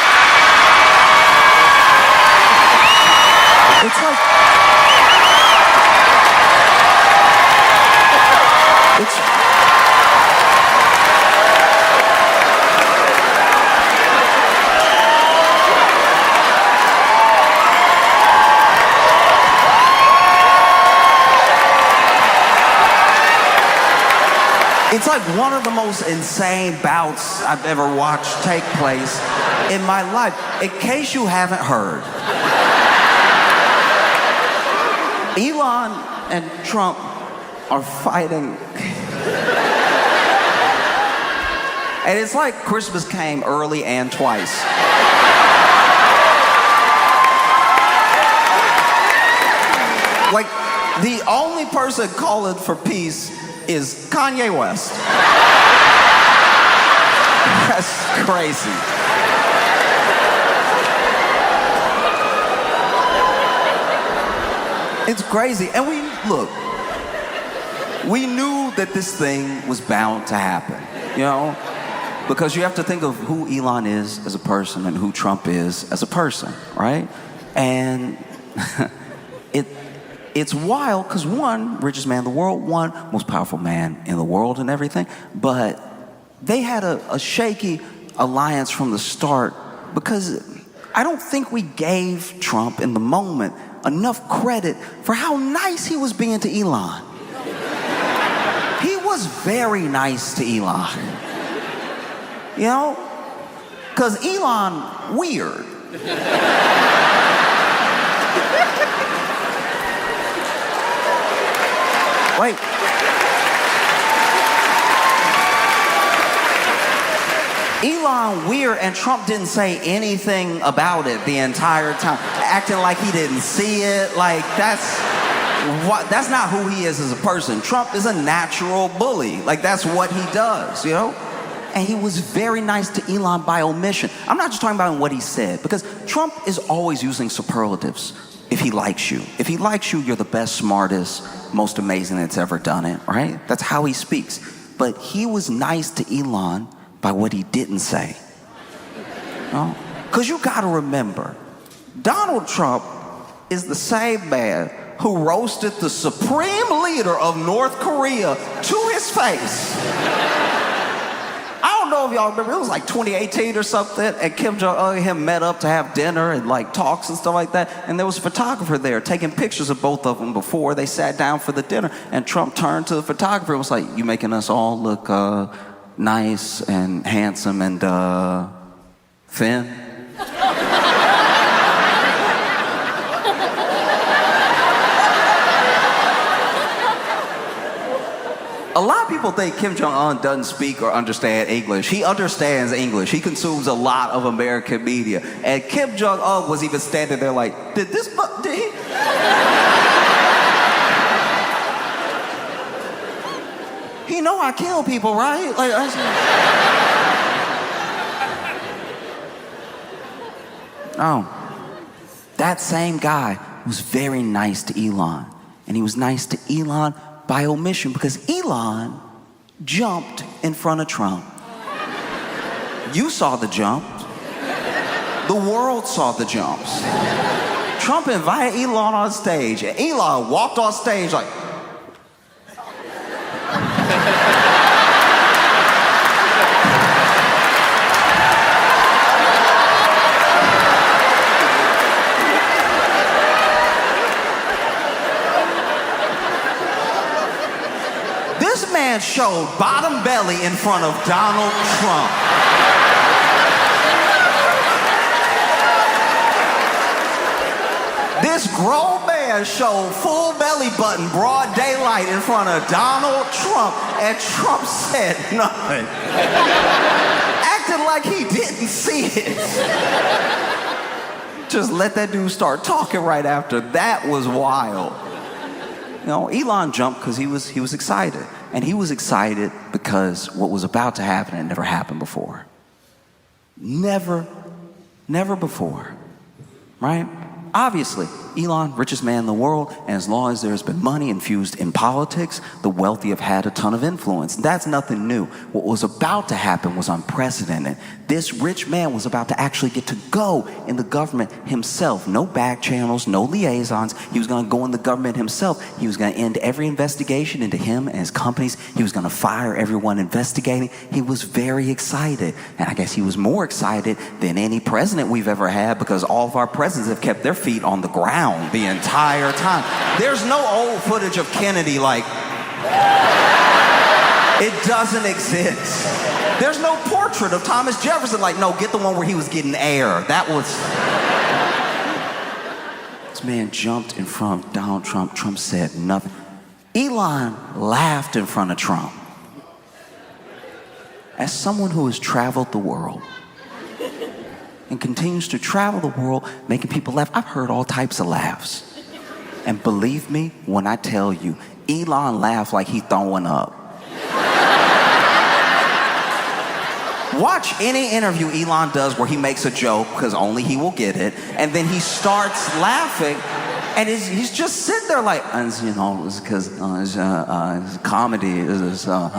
it's like one of the most insane bouts I've ever watched take place in my life. In case you haven't heard, Elon and Trump are fighting. And it's like Christmas came early and twice. Like, the only person calling for peace is Kanye West. That's crazy. It's crazy. And we knew that this thing was bound to happen, you know? Because you have to think of who Elon is as a person and who Trump is as a person, right? And it's wild because one, richest man in the world, one, most powerful man in the world and everything, but they had a shaky alliance from the start because I don't think we gave Trump in the moment enough credit for how nice he was being to Elon. He was very nice to Elon. You know? Because Elon, weird. Wait. Elon weird, and Trump didn't say anything about it the entire time, acting like he didn't see it. Like, that's not who he is as a person. Trump is a natural bully. Like, that's what he does, you know? And he was very nice to Elon by omission. I'm not just talking about what he said, because Trump is always using superlatives if he likes you. If he likes you, you're the best, smartest, most amazing that's ever done it, right? That's how he speaks. But he was nice to Elon by what he didn't say. Because you got to remember, Donald Trump is the same man who roasted the supreme leader of North Korea to his face. I don't know if y'all remember, it was like 2018 or something, and Kim Jong-un and him met up to have dinner and like talks and stuff like that, and there was a photographer there taking pictures of both of them before they sat down for the dinner, and Trump turned to the photographer and was like, "You making us all look nice and handsome and thin?" A lot of people think Kim Jong-un doesn't speak or understand English. He understands English. He consumes a lot of American media. And Kim Jong-un was even standing there like, did he? He know I kill people, right? Like, that same guy was very nice to Elon. And he was nice to Elon by omission because Elon jumped in front of Trump. You saw the jump. The world saw the jumps. Trump invited Elon on stage, and Elon walked on stage like, this man showed bottom belly in front of Donald Trump. This grown man showed full belly button, broad daylight in front of Donald Trump, and Trump said nothing. Acting like he didn't see it. Just let that dude start talking right after. That was wild. You know, Elon jumped because he was excited. And he was excited because what was about to happen had never happened before. Never before, right? Obviously, Elon, richest man in the world, and as long as there's been money infused in politics, the wealthy have had a ton of influence. That's nothing new. What was about to happen was unprecedented. This rich man was about to actually get to go in the government himself. No back channels, no liaisons. He was going to go in the government himself. He was going to end every investigation into him and his companies. He was going to fire everyone investigating. He was very excited. And I guess he was more excited than any president we've ever had because all of our presidents have kept their feet on the ground the entire time. There's no old footage of Kennedy like, it doesn't exist. There's no portrait of Thomas Jefferson like, no, get the one where he was getting air. That was... This man jumped in front of Donald Trump. Trump said nothing. Elon laughed in front of Trump. As someone who has traveled the world and continues to travel the world, making people laugh, I've heard all types of laughs. And believe me when I tell you, Elon laughed like he throwing up. Watch any interview Elon does where he makes a joke, because only he will get it, and then he starts laughing, and he's just sitting there like, you know, it's because comedy is you know,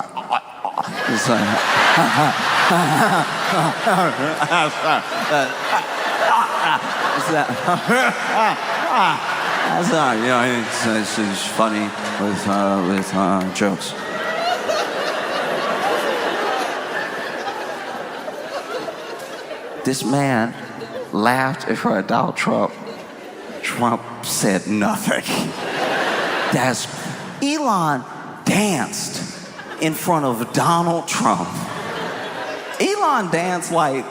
it's funny with jokes. This man laughed in front of Donald Trump. Trump said nothing. Elon danced in front of Donald Trump. Elon danced like...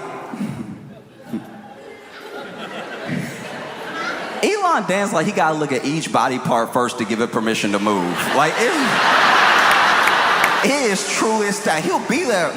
Elon danced like he gotta look at each body part first to give it permission to move. Like, it is truest that he'll be there.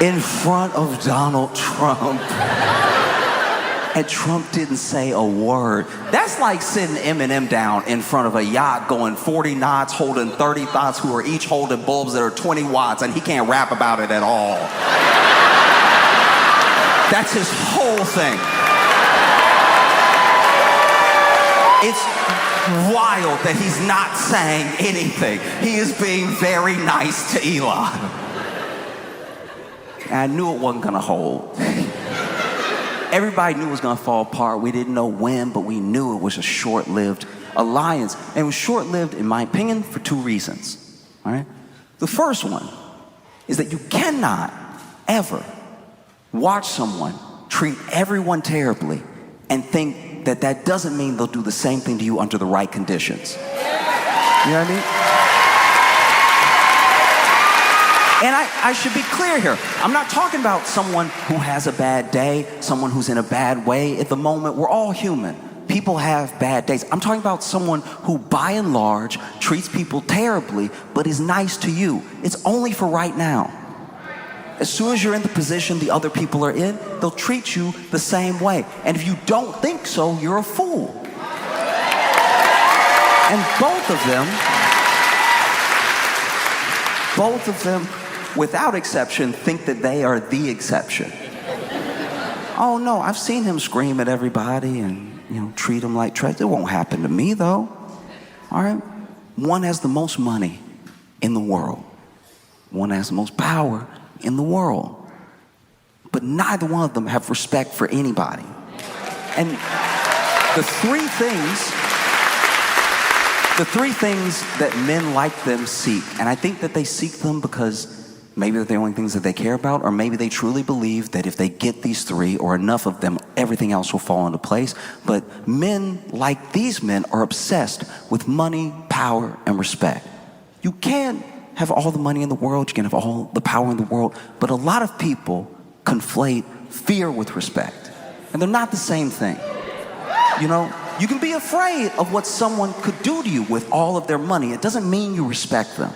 In front of Donald Trump. And Trump didn't say a word. That's like sitting Eminem down in front of a yacht going 40 knots, holding 30 thoughts who are each holding bulbs that are 20 watts, and he can't rap about it at all. That's his whole thing. It's wild that he's not saying anything. He is being very nice to Elon. And I knew it wasn't gonna hold. Everybody knew it was gonna fall apart. We didn't know when, but we knew it was a short-lived alliance. And it was short-lived, in my opinion, for two reasons. All right? The first one is that you cannot ever watch someone treat everyone terribly and think that that doesn't mean they'll do the same thing to you under the right conditions. You know what I mean? And I should be clear here. I'm not talking about someone who has a bad day, someone who's in a bad way at the moment. We're all human. People have bad days. I'm talking about someone who, by and large, treats people terribly, but is nice to you. It's only for right now. As soon as you're in the position the other people are in, they'll treat you the same way. And if you don't think so, you're a fool. And both of them, without exception, think that they are the exception. Oh no, I've seen him scream at everybody and, treat them like trash. It won't happen to me though. All right? One has the most money in the world. One has the most power in the world. But neither one of them have respect for anybody. And the three things that men like them seek, and I think that they seek them because maybe they're the only things that they care about, or maybe they truly believe that if they get these three or enough of them, everything else will fall into place. But men like these men are obsessed with money, power, and respect. You can't have all the money in the world, you can have all the power in the world, but a lot of people conflate fear with respect. And they're not the same thing. You can be afraid of what someone could do to you with all of their money. It doesn't mean you respect them.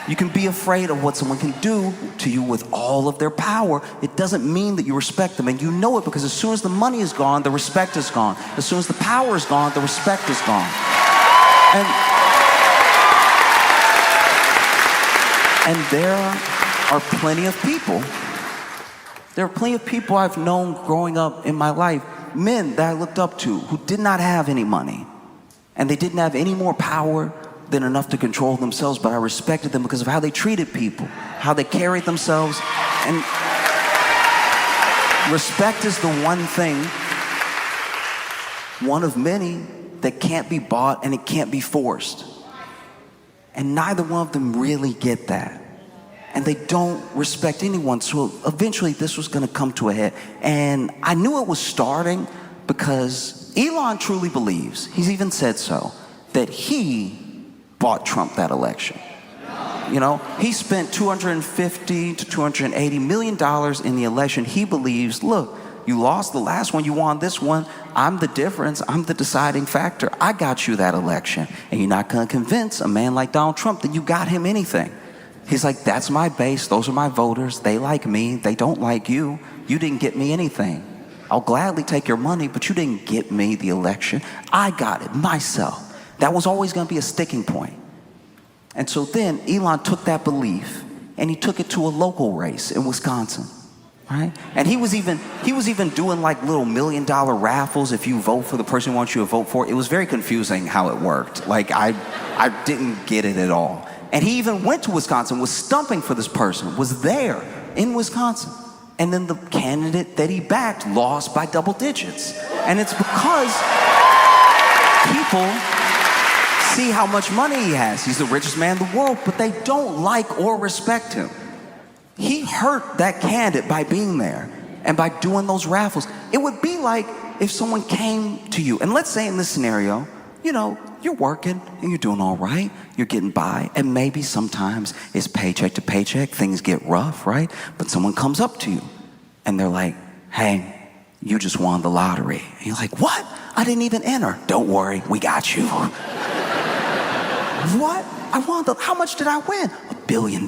You can be afraid of what someone can do to you with all of their power. It doesn't mean that you respect them. And you know it because as soon as the money is gone, the respect is gone. As soon as the power is gone, the respect is gone. And there are plenty of people. There are plenty of people I've known growing up in my life, men that I looked up to who did not have any money. And they didn't have any more power than enough to control themselves, but I respected them because of how they treated people, how they carried themselves. And respect is the one thing, one of many, that can't be bought and it can't be forced. And neither one of them really get that. And they don't respect anyone. So eventually this was gonna come to a head. And I knew it was starting because Elon truly believes, he's even said so, that he bought Trump that election. He spent $250 to $280 million in the election. He believes, look, you lost the last one, you won this one. I'm the difference. I'm the deciding factor. I got you that election. And you're not going to convince a man like Donald Trump that you got him anything. He's like, that's my base. Those are my voters. They like me. They don't like you. You didn't get me anything. I'll gladly take your money, but you didn't get me the election. I got it myself. That was always going to be a sticking point. And so then Elon took that belief and he took it to a local race in Wisconsin. Right? And he was even doing like little $1 million raffles if you vote for the person who wants you to vote for. It was very confusing how it worked. Like I didn't get it at all. And he even went to Wisconsin, was stumping for this person, was there in Wisconsin. And then the candidate that he backed lost by double digits. And it's because people see how much money he has. He's the richest man in the world, but they don't like or respect him. He hurt that candidate by being there and by doing those raffles. It would be like if someone came to you, and let's say in this scenario, you're working and you're doing all right, you're getting by, and maybe sometimes it's paycheck to paycheck, things get rough, right? But someone comes up to you and they're like, hey, you just won the lottery. And you're like, what? I didn't even enter. Don't worry, we got you. What? How much did I win? $1 billion.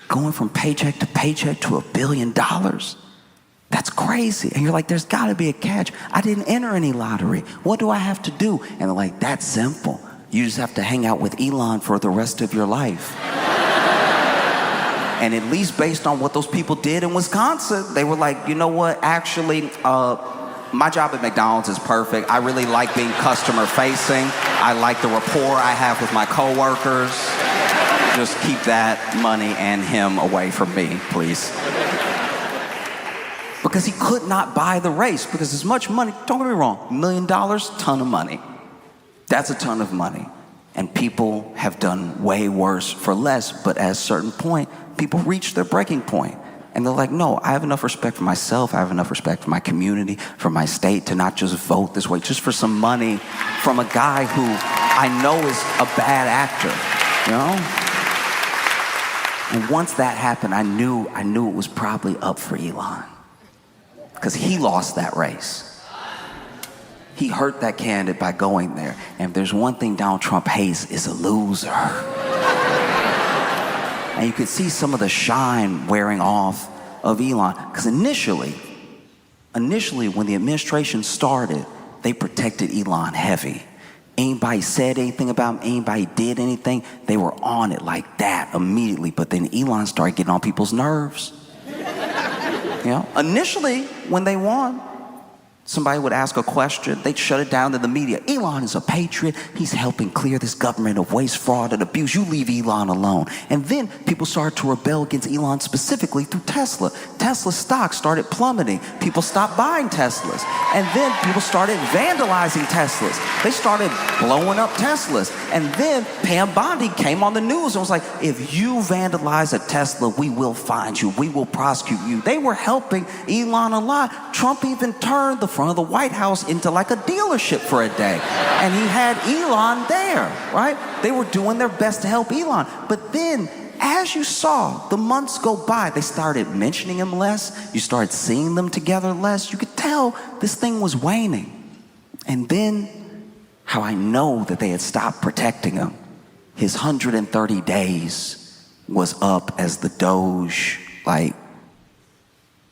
Going from paycheck to paycheck to $1 billion. That's That's crazy. And you're like, there's got to be a catch. I didn't enter any lottery. What do I have to do? And they're like, that's simple. You just have to hang out with Elon for the rest of your life. And at least based on what those people did in Wisconsin, they were like, you know what? Actually, my job at McDonald's is perfect. I really like being customer facing. I like the rapport I have with my coworkers. Just keep that money and him away from me, please. Because he could not buy the race, because as much money, don't get me wrong, $1 million, ton of money. That's a ton of money. And people have done way worse for less, but at a certain point, people reach their breaking point. And they're like, no, I have enough respect for myself, I have enough respect for my community, for my state, to not just vote this way, just for some money from a guy who I know is a bad actor, you know? And once that happened, I knew it was probably up for Elon. Because he lost that race. He hurt that candidate by going there. And if there's one thing Donald Trump hates, is a loser. And you could see some of the shine wearing off of Elon. Because initially, when the administration started, they protected Elon heavy. Anybody said anything about him, anybody did anything, they were on it like that immediately. But then Elon started getting on people's nerves. You know, initially, when they won, somebody would ask a question, they'd shut it down to the media. Elon is a patriot. He's helping clear this government of waste, fraud, and abuse. You leave Elon alone. And then people started to rebel against Elon specifically through Tesla. Tesla's stock started plummeting. People stopped buying Teslas. And then people started vandalizing Teslas. They started blowing up Teslas. And then Pam Bondi came on the news and was like, if you vandalize a Tesla, we will find you. We will prosecute you. They were helping Elon a lot. Trump even turned the front of the White House into like a dealership for a day. And he had Elon there, right? They were doing their best to help Elon. But then, as you saw the months go by, they started mentioning him less. You started seeing them together less. You could tell this thing was waning. And then, how I know that they had stopped protecting him, his 130 days was up as the Doge, like,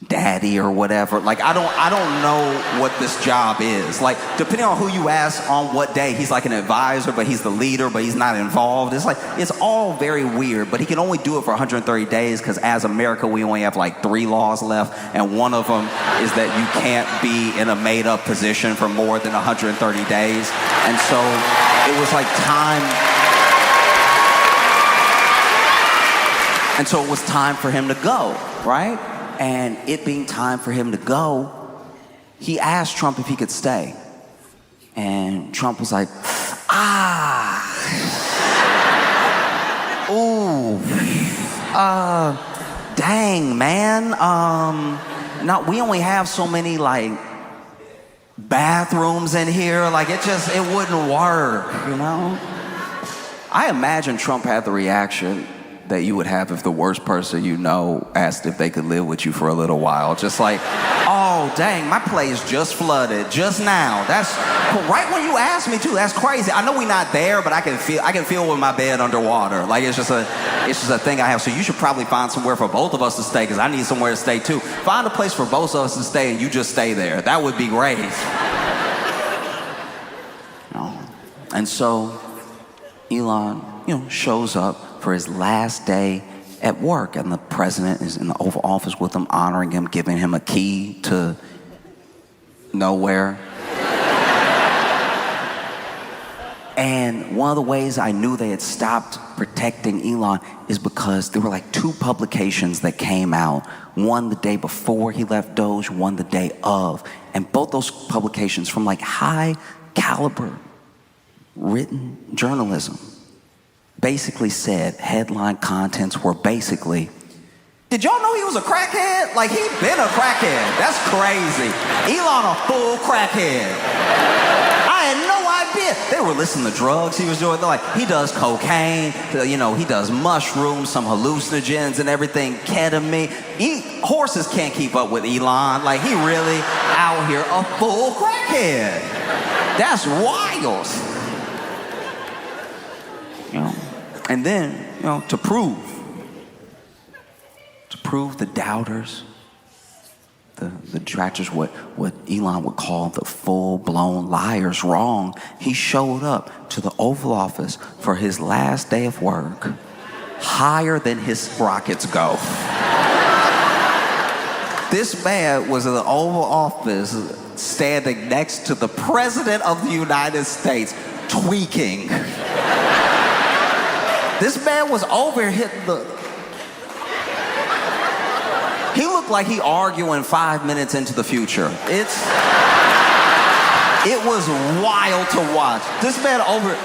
daddy or whatever. Like, I don't know what this job is. Like, depending on who you ask on what day, he's like an advisor, but he's the leader, but he's not involved. It's like, it's all very weird, but he can only do it for 130 days because as America, we only have like 3 laws left, and one of them is that you can't be in a made-up position for more than 130 days. And so it was like time. And so it was time for him to go, right? And it being time for him to go, he asked Trump if he could stay. And Trump was like, dang, man. No, we only have so many, like, bathrooms in here. Like, it wouldn't work, you know? I imagine Trump had the reaction that you would have if the worst person you know asked if they could live with you for a little while. Just like, oh, dang, my place just flooded just now. That's right when you asked me too. That's crazy. I know we're not there, but I can feel with my bed underwater. Like, it's just a thing I have. So you should probably find somewhere for both of us to stay, because I need somewhere to stay too. Find a place for both of us to stay and you just stay there. That would be great. And so Elon, shows up for his last day at work, and the president is in the Oval Office with him, honoring him, giving him a key to nowhere. And one of the ways I knew they had stopped protecting Elon is because there were like 2 publications that came out, one the day before he left Doge, one the day of, and both those publications from like high caliber written journalism basically said, headline contents were basically, did y'all know he was a crackhead? Like, he'd been a crackhead. That's crazy. Elon a full crackhead. I had no idea. They were listing the drugs he was doing. They're like, he does cocaine, he does mushrooms, some hallucinogens and everything, ketamine. Horses can't keep up with Elon. Like, he really out here a full crackhead. That's wild. And then, to prove the doubters the detractors, what Elon would call the full-blown liars, wrong. He showed up to the Oval Office for his last day of work, higher than his sprockets go. This man was in the Oval Office standing next to the President of the United States, tweaking. This man was over here hitting the... He looked like he arguing 5 minutes into the future. It was wild to watch. This man over...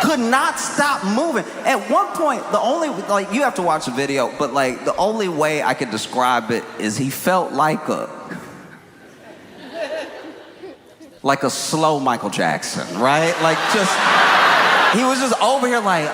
could not stop moving. At one point, the only, like, you have to watch the video, but like the only way I could describe it is he felt like a slow Michael Jackson, right? Like just, he was just over here like,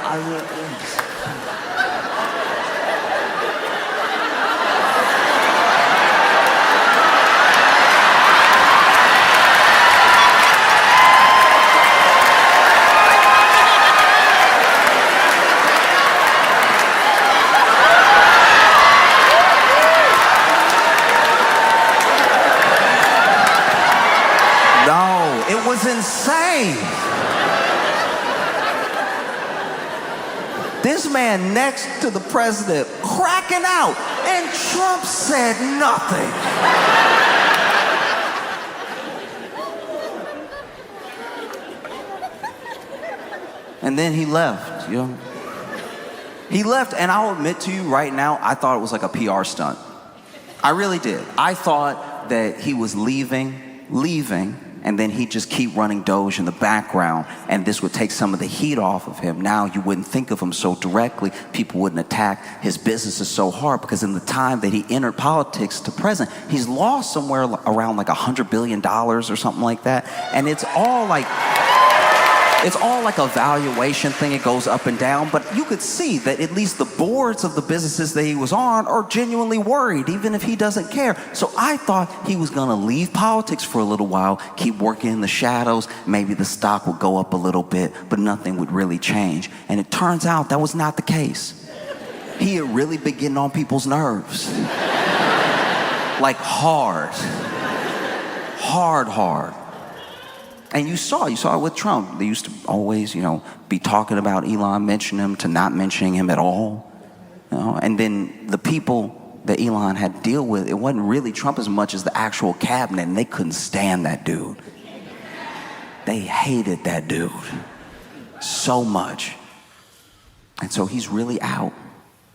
it was insane. This man next to the president cracking out, and Trump said nothing. And then he left, you know. He left, and I'll admit to you right now, I thought it was like a PR stunt. I really did. I thought that he was leaving, and then he'd just keep running Doge in the background, and this would take some of the heat off of him. Now you wouldn't think of him so directly. People wouldn't attack his businesses so hard, because in the time that he entered politics to present, he's lost somewhere around like $100 billion or something like that. And it's all like a valuation thing. It goes up and down, but you could see that at least the boards of the businesses that he was on are genuinely worried, even if he doesn't care. So I thought he was gonna leave politics for a little while, keep working in the shadows. Maybe the stock would go up a little bit, but nothing would really change. And it turns out that was not the case. He had really been getting on people's nerves. Like hard. And you saw it with Trump. They used to always, be talking about Elon, mention him, to not mentioning him at all. And then the people that Elon had to deal with, it wasn't really Trump as much as the actual cabinet, and they couldn't stand that dude. They hated that dude so much. And so he's really out.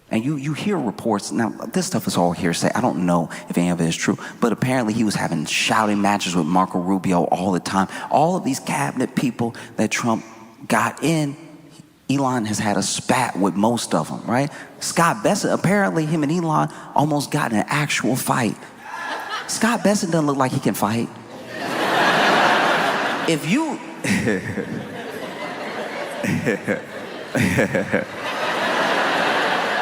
And you hear reports, now this stuff is all hearsay, I don't know if any of it is true, but apparently he was having shouting matches with Marco Rubio all the time. All of these cabinet people that Trump got in, Elon has had a spat with most of them, right? Scott Bessent, apparently him and Elon almost got in an actual fight. Scott Bessent doesn't look like he can fight. If you...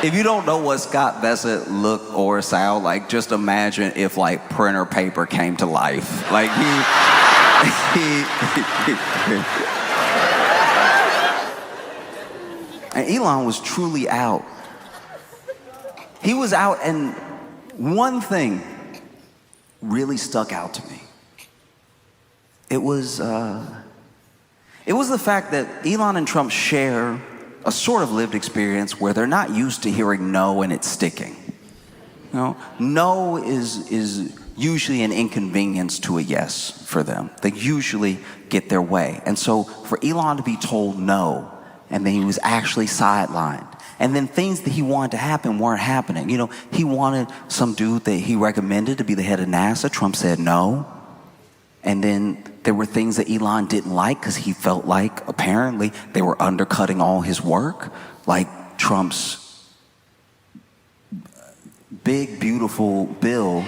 If you don't know what Scott Bessent look or sound like, just imagine if like printer paper came to life. Like and Elon was truly out. He was out, and one thing really stuck out to me. It was the fact that Elon and Trump share a sort of lived experience where they're not used to hearing no and it's sticking. No is usually an inconvenience to a yes for them. They usually get their way. And so for Elon to be told no, and then he was actually sidelined, and then things that he wanted to happen weren't happening. He wanted some dude that he recommended to be the head of NASA. Trump said no. And then there were things that Elon didn't like because he felt like apparently they were undercutting all his work, like Trump's big, beautiful bill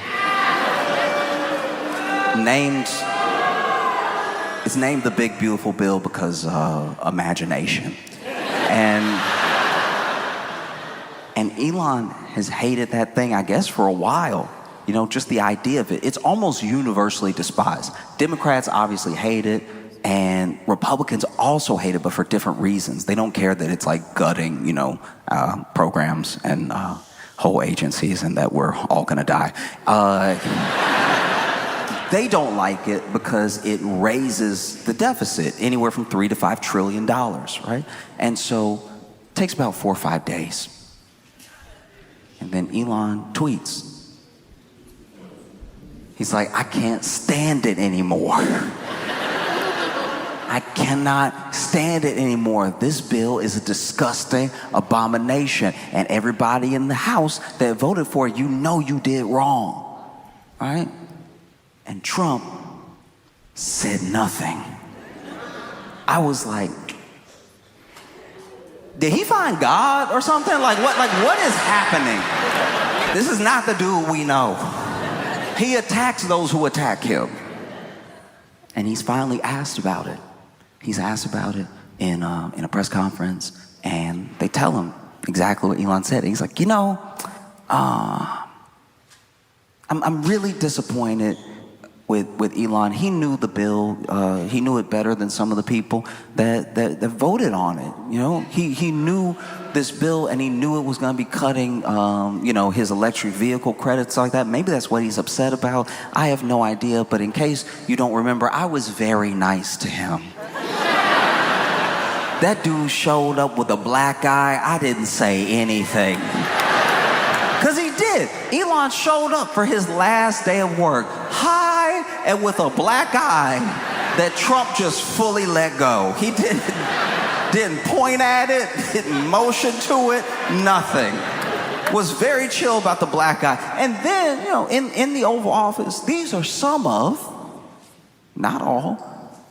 it's named the Big Beautiful Bill because imagination. And Elon has hated that thing, I guess, for a while. Just the idea of it. It's almost universally despised. Democrats obviously hate it. And Republicans also hate it, but for different reasons. They don't care that it's like gutting, programs and whole agencies and that we're all gonna die. They don't like it because it raises the deficit anywhere from $3 to $5 trillion, right? And so it takes about 4 or 5 days. And then Elon tweets. He's like, I can't stand it anymore. I cannot stand it anymore. This bill is a disgusting abomination. And everybody in the House that voted for it, you did wrong, right? And Trump said nothing. I was like, did he find God or something? Like what is happening? This is not the dude we know. He attacks those who attack him. And he's finally asked about it. He's asked about it in a press conference, and they tell him exactly what Elon said. He's like, I'm really disappointed with Elon. He knew the bill. He knew it better than some of the people that voted on it. He knew this bill, and he knew it was going to be cutting, his electric vehicle credits like that. Maybe that's what he's upset about. I have no idea. But in case you don't remember, I was very nice to him. That dude showed up with a black eye. I didn't say anything. Because he did. Elon showed up for his last day of work, high and with a black eye that Trump just fully let go. He didn't point at it, didn't motion to it, nothing. Was very chill about the black eye. And then, in the Oval Office, these are some of, not all,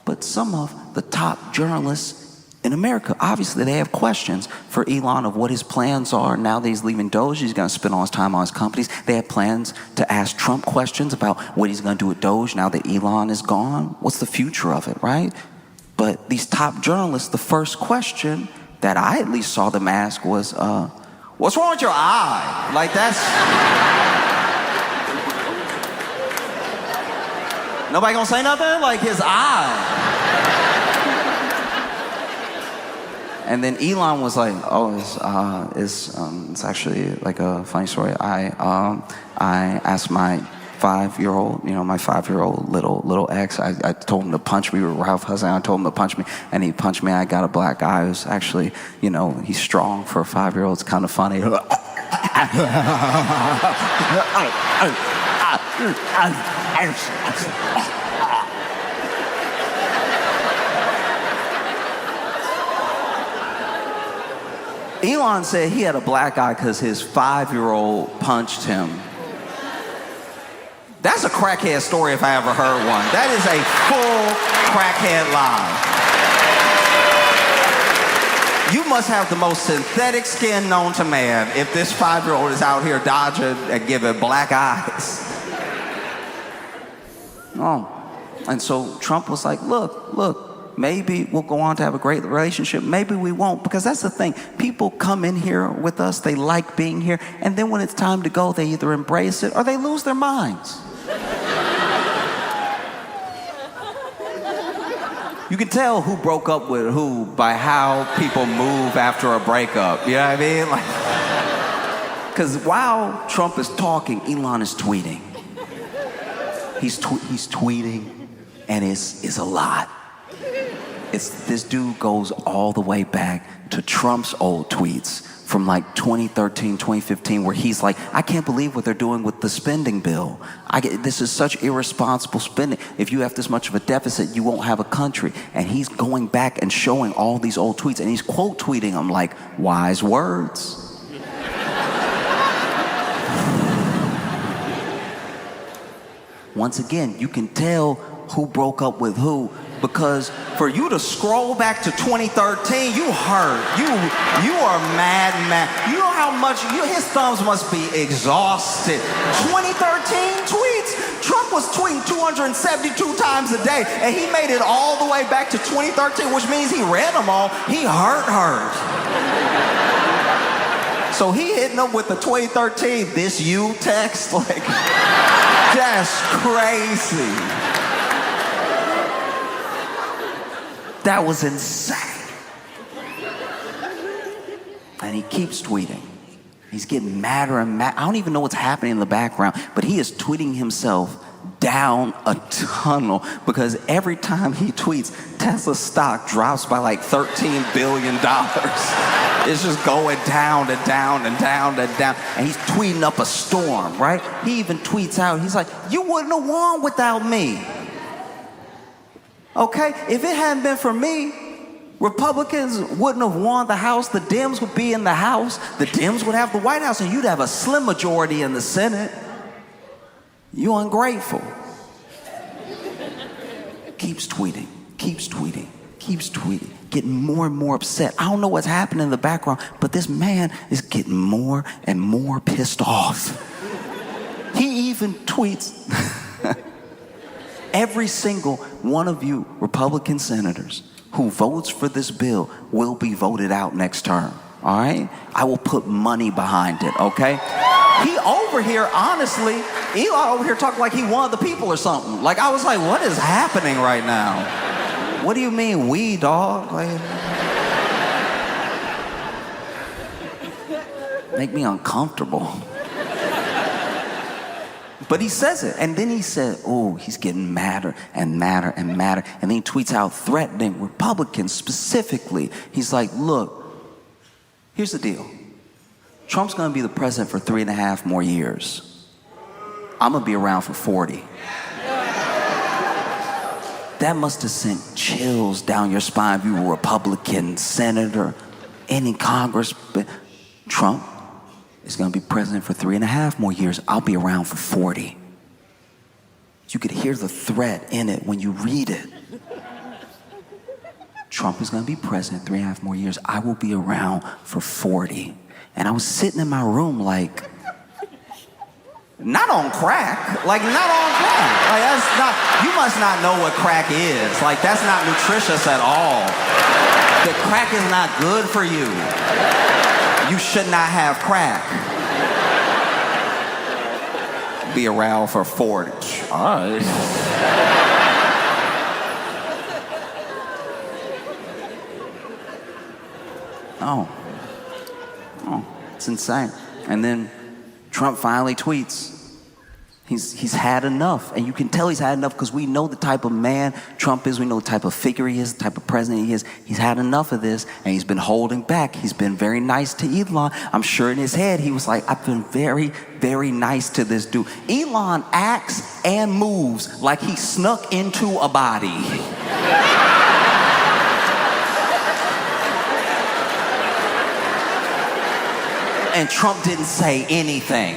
but some of the top journalists in America. Obviously, they have questions for Elon of what his plans are. Now that he's leaving Doge, he's going to spend all his time on his companies. They have plans to ask Trump questions about what he's going to do with Doge now that Elon is gone. What's the future of it, right? But these top journalists, the first question that I at least saw them ask was, what's wrong with your eye? Like that's... Nobody gonna say nothing? Like his eye. And then Elon was like, it's actually like a funny story. I asked my 5-year-old, my 5-year-old little ex, I told him to punch me. We were Ralph Hussein. I told him to punch me, and he punched me. I got a black eye. It was actually, he's strong for a 5-year-old. It's kind of funny. Elon said he had a black eye because his 5-year-old punched him. That's a crackhead story if I ever heard one. That is a full crackhead lie. You must have the most synthetic skin known to man if this 5-year-old is out here dodging and giving black eyes. Oh. And so Trump was like, look, maybe we'll go on to have a great relationship. Maybe we won't, because that's the thing. People come in here with us, they like being here, and then when it's time to go, they either embrace it or they lose their minds. You can tell who broke up with who by how people move after a breakup. You know what I mean? Because while Trump is talking, Elon is tweeting. He's tweeting, and it's a lot. This dude goes all the way back to Trump's old tweets from like 2013, 2015, where he's like, I can't believe what they're doing with the spending bill. This is such irresponsible spending. If you have this much of a deficit, you won't have a country. And he's going back and showing all these old tweets, and he's quote tweeting them like wise words. Once again, you can tell who broke up with who, because for you to scroll back to 2013, you hurt. You are mad. You know how much his thumbs must be exhausted. 2013 tweets. Trump was tweeting 272 times a day, and he made it all the way back to 2013, which means he read them all. He hurt. So he hitting them with the 2013 "this you" text, like that's crazy. That was insane. And he keeps tweeting. He's getting madder and madder. I don't even know what's happening in the background, but he is tweeting himself down a tunnel because every time he tweets, Tesla stock drops by like $13 billion. It's just going down and down and down and down. And he's tweeting up a storm, right? He even tweets out, he's like, you wouldn't have won without me. Okay, if it hadn't been for me, Republicans wouldn't have won the House. The Dems would be in the House. The Dems would have the White House, and you'd have a slim majority in the Senate. You ungrateful. Keeps tweeting, keeps tweeting, keeps tweeting, getting more and more upset. I don't know what's happening in the background, but this man is getting more and more pissed off. He even tweets, every single one of you Republican senators who votes for this bill will be voted out next term, all right? I will put money behind it, okay? He over here, honestly, Elon over here talking like he one of the people or something. Like, I was like, what is happening right now? What do you mean, we, dog? Like, make me uncomfortable. But he says it, and then he said, oh, he's getting madder and madder and madder. And then he tweets out threatening Republicans specifically. He's like, look, here's the deal. Trump's gonna be the president for 3.5 more years. I'm gonna be around for 40. That must have sent chills down your spine if you were a Republican senator, any Congress. But Trump is going to be president for 3.5 more years. I'll be around for 40. You could hear the threat in it when you read it. Trump is going to be president 3.5 more years. I will be around for 40. And I was sitting in my room like, not on crack. Like, not on crack. Like, that's not, you must not know what crack is. Like, that's not nutritious at all. The crack is not good for you. You should not have crack. Be around for 40. All right. Oh, it's insane. And then Trump finally tweets. He's had enough. And you can tell he's had enough because we know the type of man Trump is. We know the type of figure he is, the type of president he is. He's had enough of this, and he's been holding back. He's been very nice to Elon. I'm sure in his head he was like, I've been very, very nice to this dude. Elon acts and moves like he snuck into a body. And Trump didn't say anything.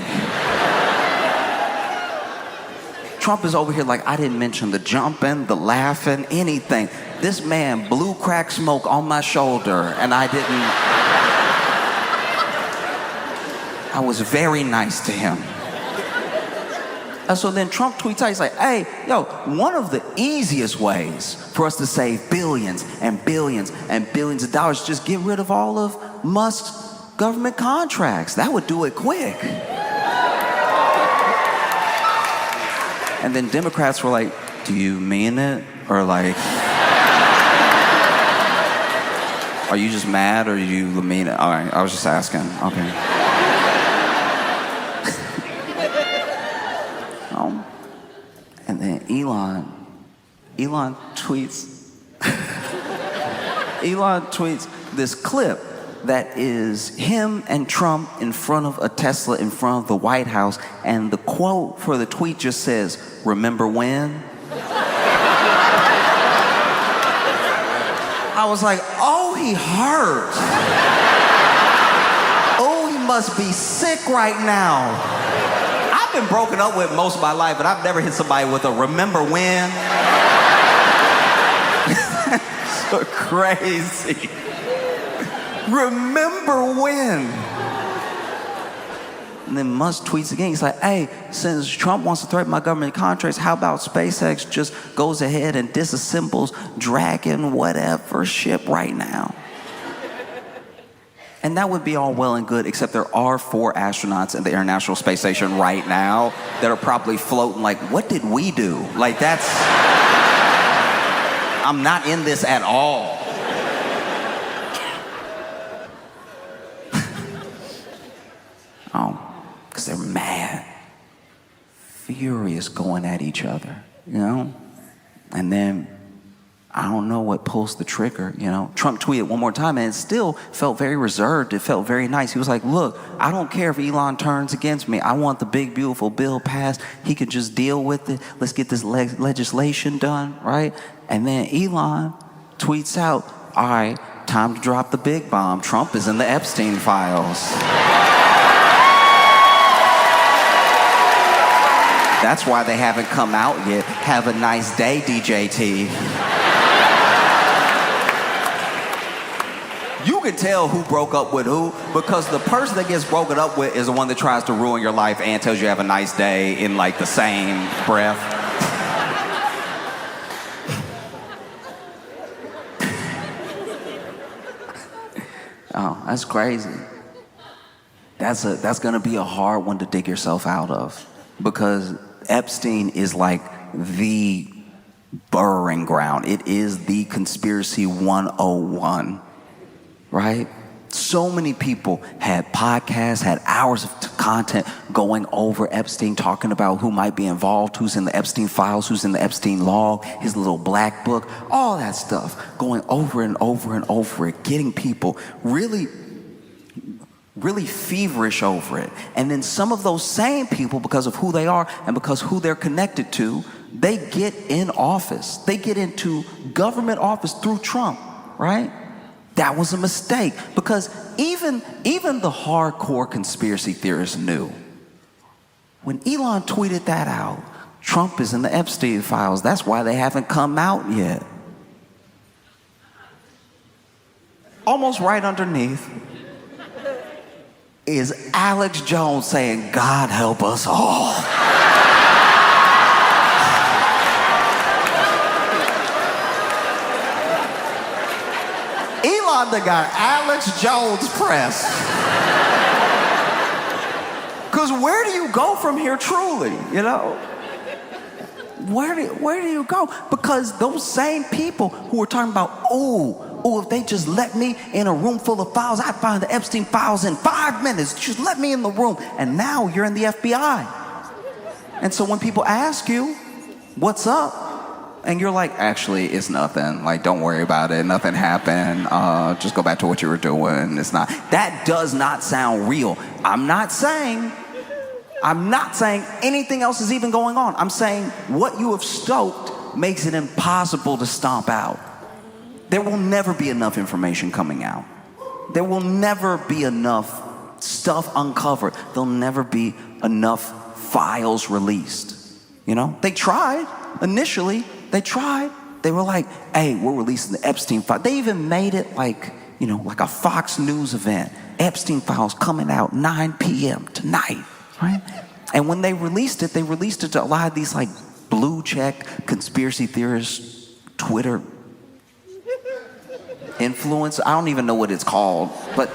Trump is over here like, I didn't mention the jumping, the laughing, anything. This man blew crack smoke on my shoulder, and I was very nice to him. And so then Trump tweets out, he's like, hey, yo, one of the easiest ways for us to save billions and billions and billions of dollars is just get rid of all of Musk's government contracts. That would do it quick. And then Democrats were like, do you mean it? Or like, are you just mad or do you mean it? All right, I was just asking. Okay. And then Elon tweets, Elon tweets this clip that is him and Trump in front of a Tesla in front of the White House, and the quote for the tweet just says, remember when? I was like, oh, he hurt. Oh, he must be sick right now. I've been broken up with most of my life, but I've never hit somebody with a remember when. So crazy. Remember when? And then Musk tweets again. He's like, hey, since Trump wants to threaten my government contracts, how about SpaceX just goes ahead and disassembles Dragon whatever ship right now? And that would be all well and good, except there are 4 astronauts in the International Space Station right now that are probably floating like, what did we do? Like, that's I'm not in this at all. Because they're mad, furious, going at each other, you know? And then, I don't know what pulls the trigger, you know? Trump tweeted one more time, and it still felt very reserved. It felt very nice. He was like, look, I don't care if Elon turns against me. I want the big, beautiful bill passed. He can just deal with it. Let's get this legislation done, right? And then Elon tweets out, all right, time to drop the big bomb. Trump is in the Epstein files. That's why they haven't come out yet. Have a nice day, DJT. You can tell who broke up with who, because the person that gets broken up with is the one that tries to ruin your life and tells you have a nice day in like the same breath. Oh, that's crazy. That's gonna be a hard one to dig yourself out of, because Epstein is like the burying ground. It is the conspiracy 101, right? So many people had podcasts, had hours of content going over Epstein, talking about who might be involved, who's in the Epstein files, who's in the Epstein log, his little black book, all that stuff, going over and over and over it, getting people really feverish over it. And then some of those same people, because of who they are and because who they're connected to, they get in office. They get into government office through Trump, right? That was a mistake, because even the hardcore conspiracy theorists knew. When Elon tweeted that out, Trump is in the Epstein files. That's why they haven't come out yet. Almost right underneath is Alex Jones saying, God help us all. Elon done got Alex Jones press. Because where do you go from here truly, you know? Where do you go? Because those same people who were talking about, if they just let me in a room full of files, I'd find the Epstein files in 5 minutes. Just let me in the room. And now you're in the FBI. And so when people ask you, what's up? And you're like, actually, it's nothing. Like, don't worry about it. Nothing happened. Just go back to what you were doing. It's not. That does not sound real. I'm not saying anything else is even going on. I'm saying what you have stoked makes it impossible to stomp out. There will never be enough information coming out. There will never be enough stuff uncovered. There'll never be enough files released. You know, they tried initially. They were like, hey, we're releasing the Epstein file. They even made it like, you know, like a Fox News event. Epstein files coming out 9 p.m. tonight, right? And when they released it to a lot of these like blue check conspiracy theorists, Twitter influence. I don't even know what it's called, but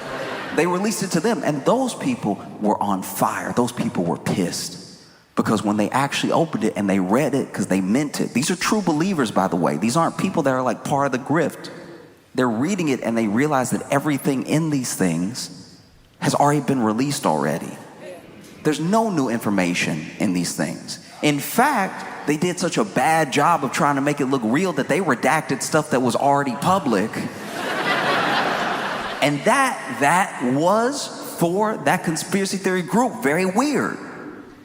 they released it to them, and those people were on fire. Those people were pissed, because when they actually opened it and they read it, because they meant it. These are true believers, by the way. These aren't people that are like part of the grift. They're reading it and they realize that everything in these things has already been released already. There's no new information in these things. In fact, they did such a bad job of trying to make it look real that they redacted stuff that was already public. And that was, for that conspiracy theory group, very weird.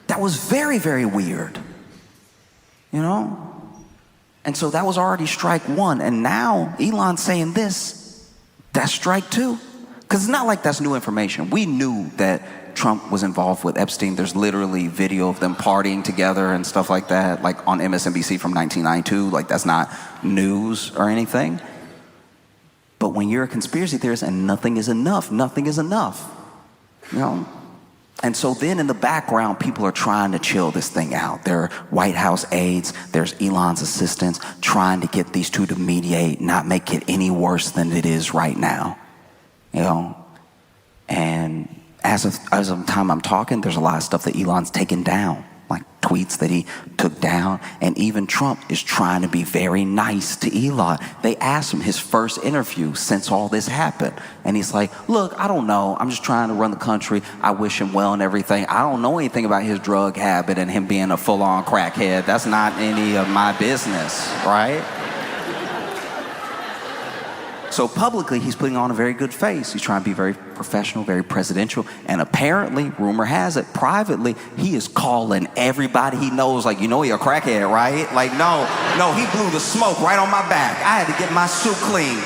That was very, very weird. You know? And so that was already strike one. And now Elon's saying this, that's strike two. Because it's not like that's new information. We knew that Trump was involved with Epstein. There's literally video of them partying together and stuff like that, like on MSNBC from 1992. Like, that's not news or anything. But when you're a conspiracy theorist and nothing is enough, you know? And so then in the background, people are trying to chill this thing out. There are White House aides, there's Elon's assistants trying to get these two to mediate, not make it any worse than it is right now, you know? And as of the time I'm talking, there's a lot of stuff that Elon's taken down, like tweets that he took down. And even Trump is trying to be very nice to Elon. They asked him his first interview since all this happened. And he's like, look, I don't know. I'm just trying to run the country. I wish him well and everything. I don't know anything about his drug habit and him being a full-on crackhead. That's not any of my business, right? So publicly, he's putting on a very good face. He's trying to be very professional, very presidential. And apparently, rumor has it, privately, he is calling everybody he knows, like, you know you're a crackhead, right? Like, no, he blew the smoke right on my back. I had to get my suit cleaned.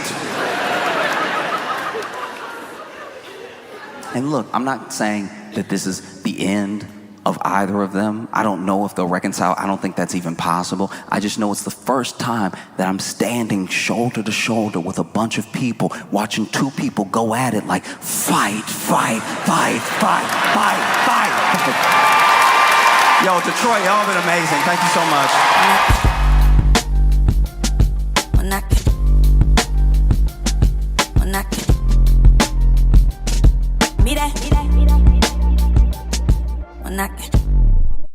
And look, I'm not saying that this is the end of either of them. I don't know if they'll reconcile. I don't think that's even possible. I just know it's the first time that I'm standing shoulder to shoulder with a bunch of people, watching two people go at it like fight. Yo, Detroit, y'all been amazing. Thank you so much. Mira.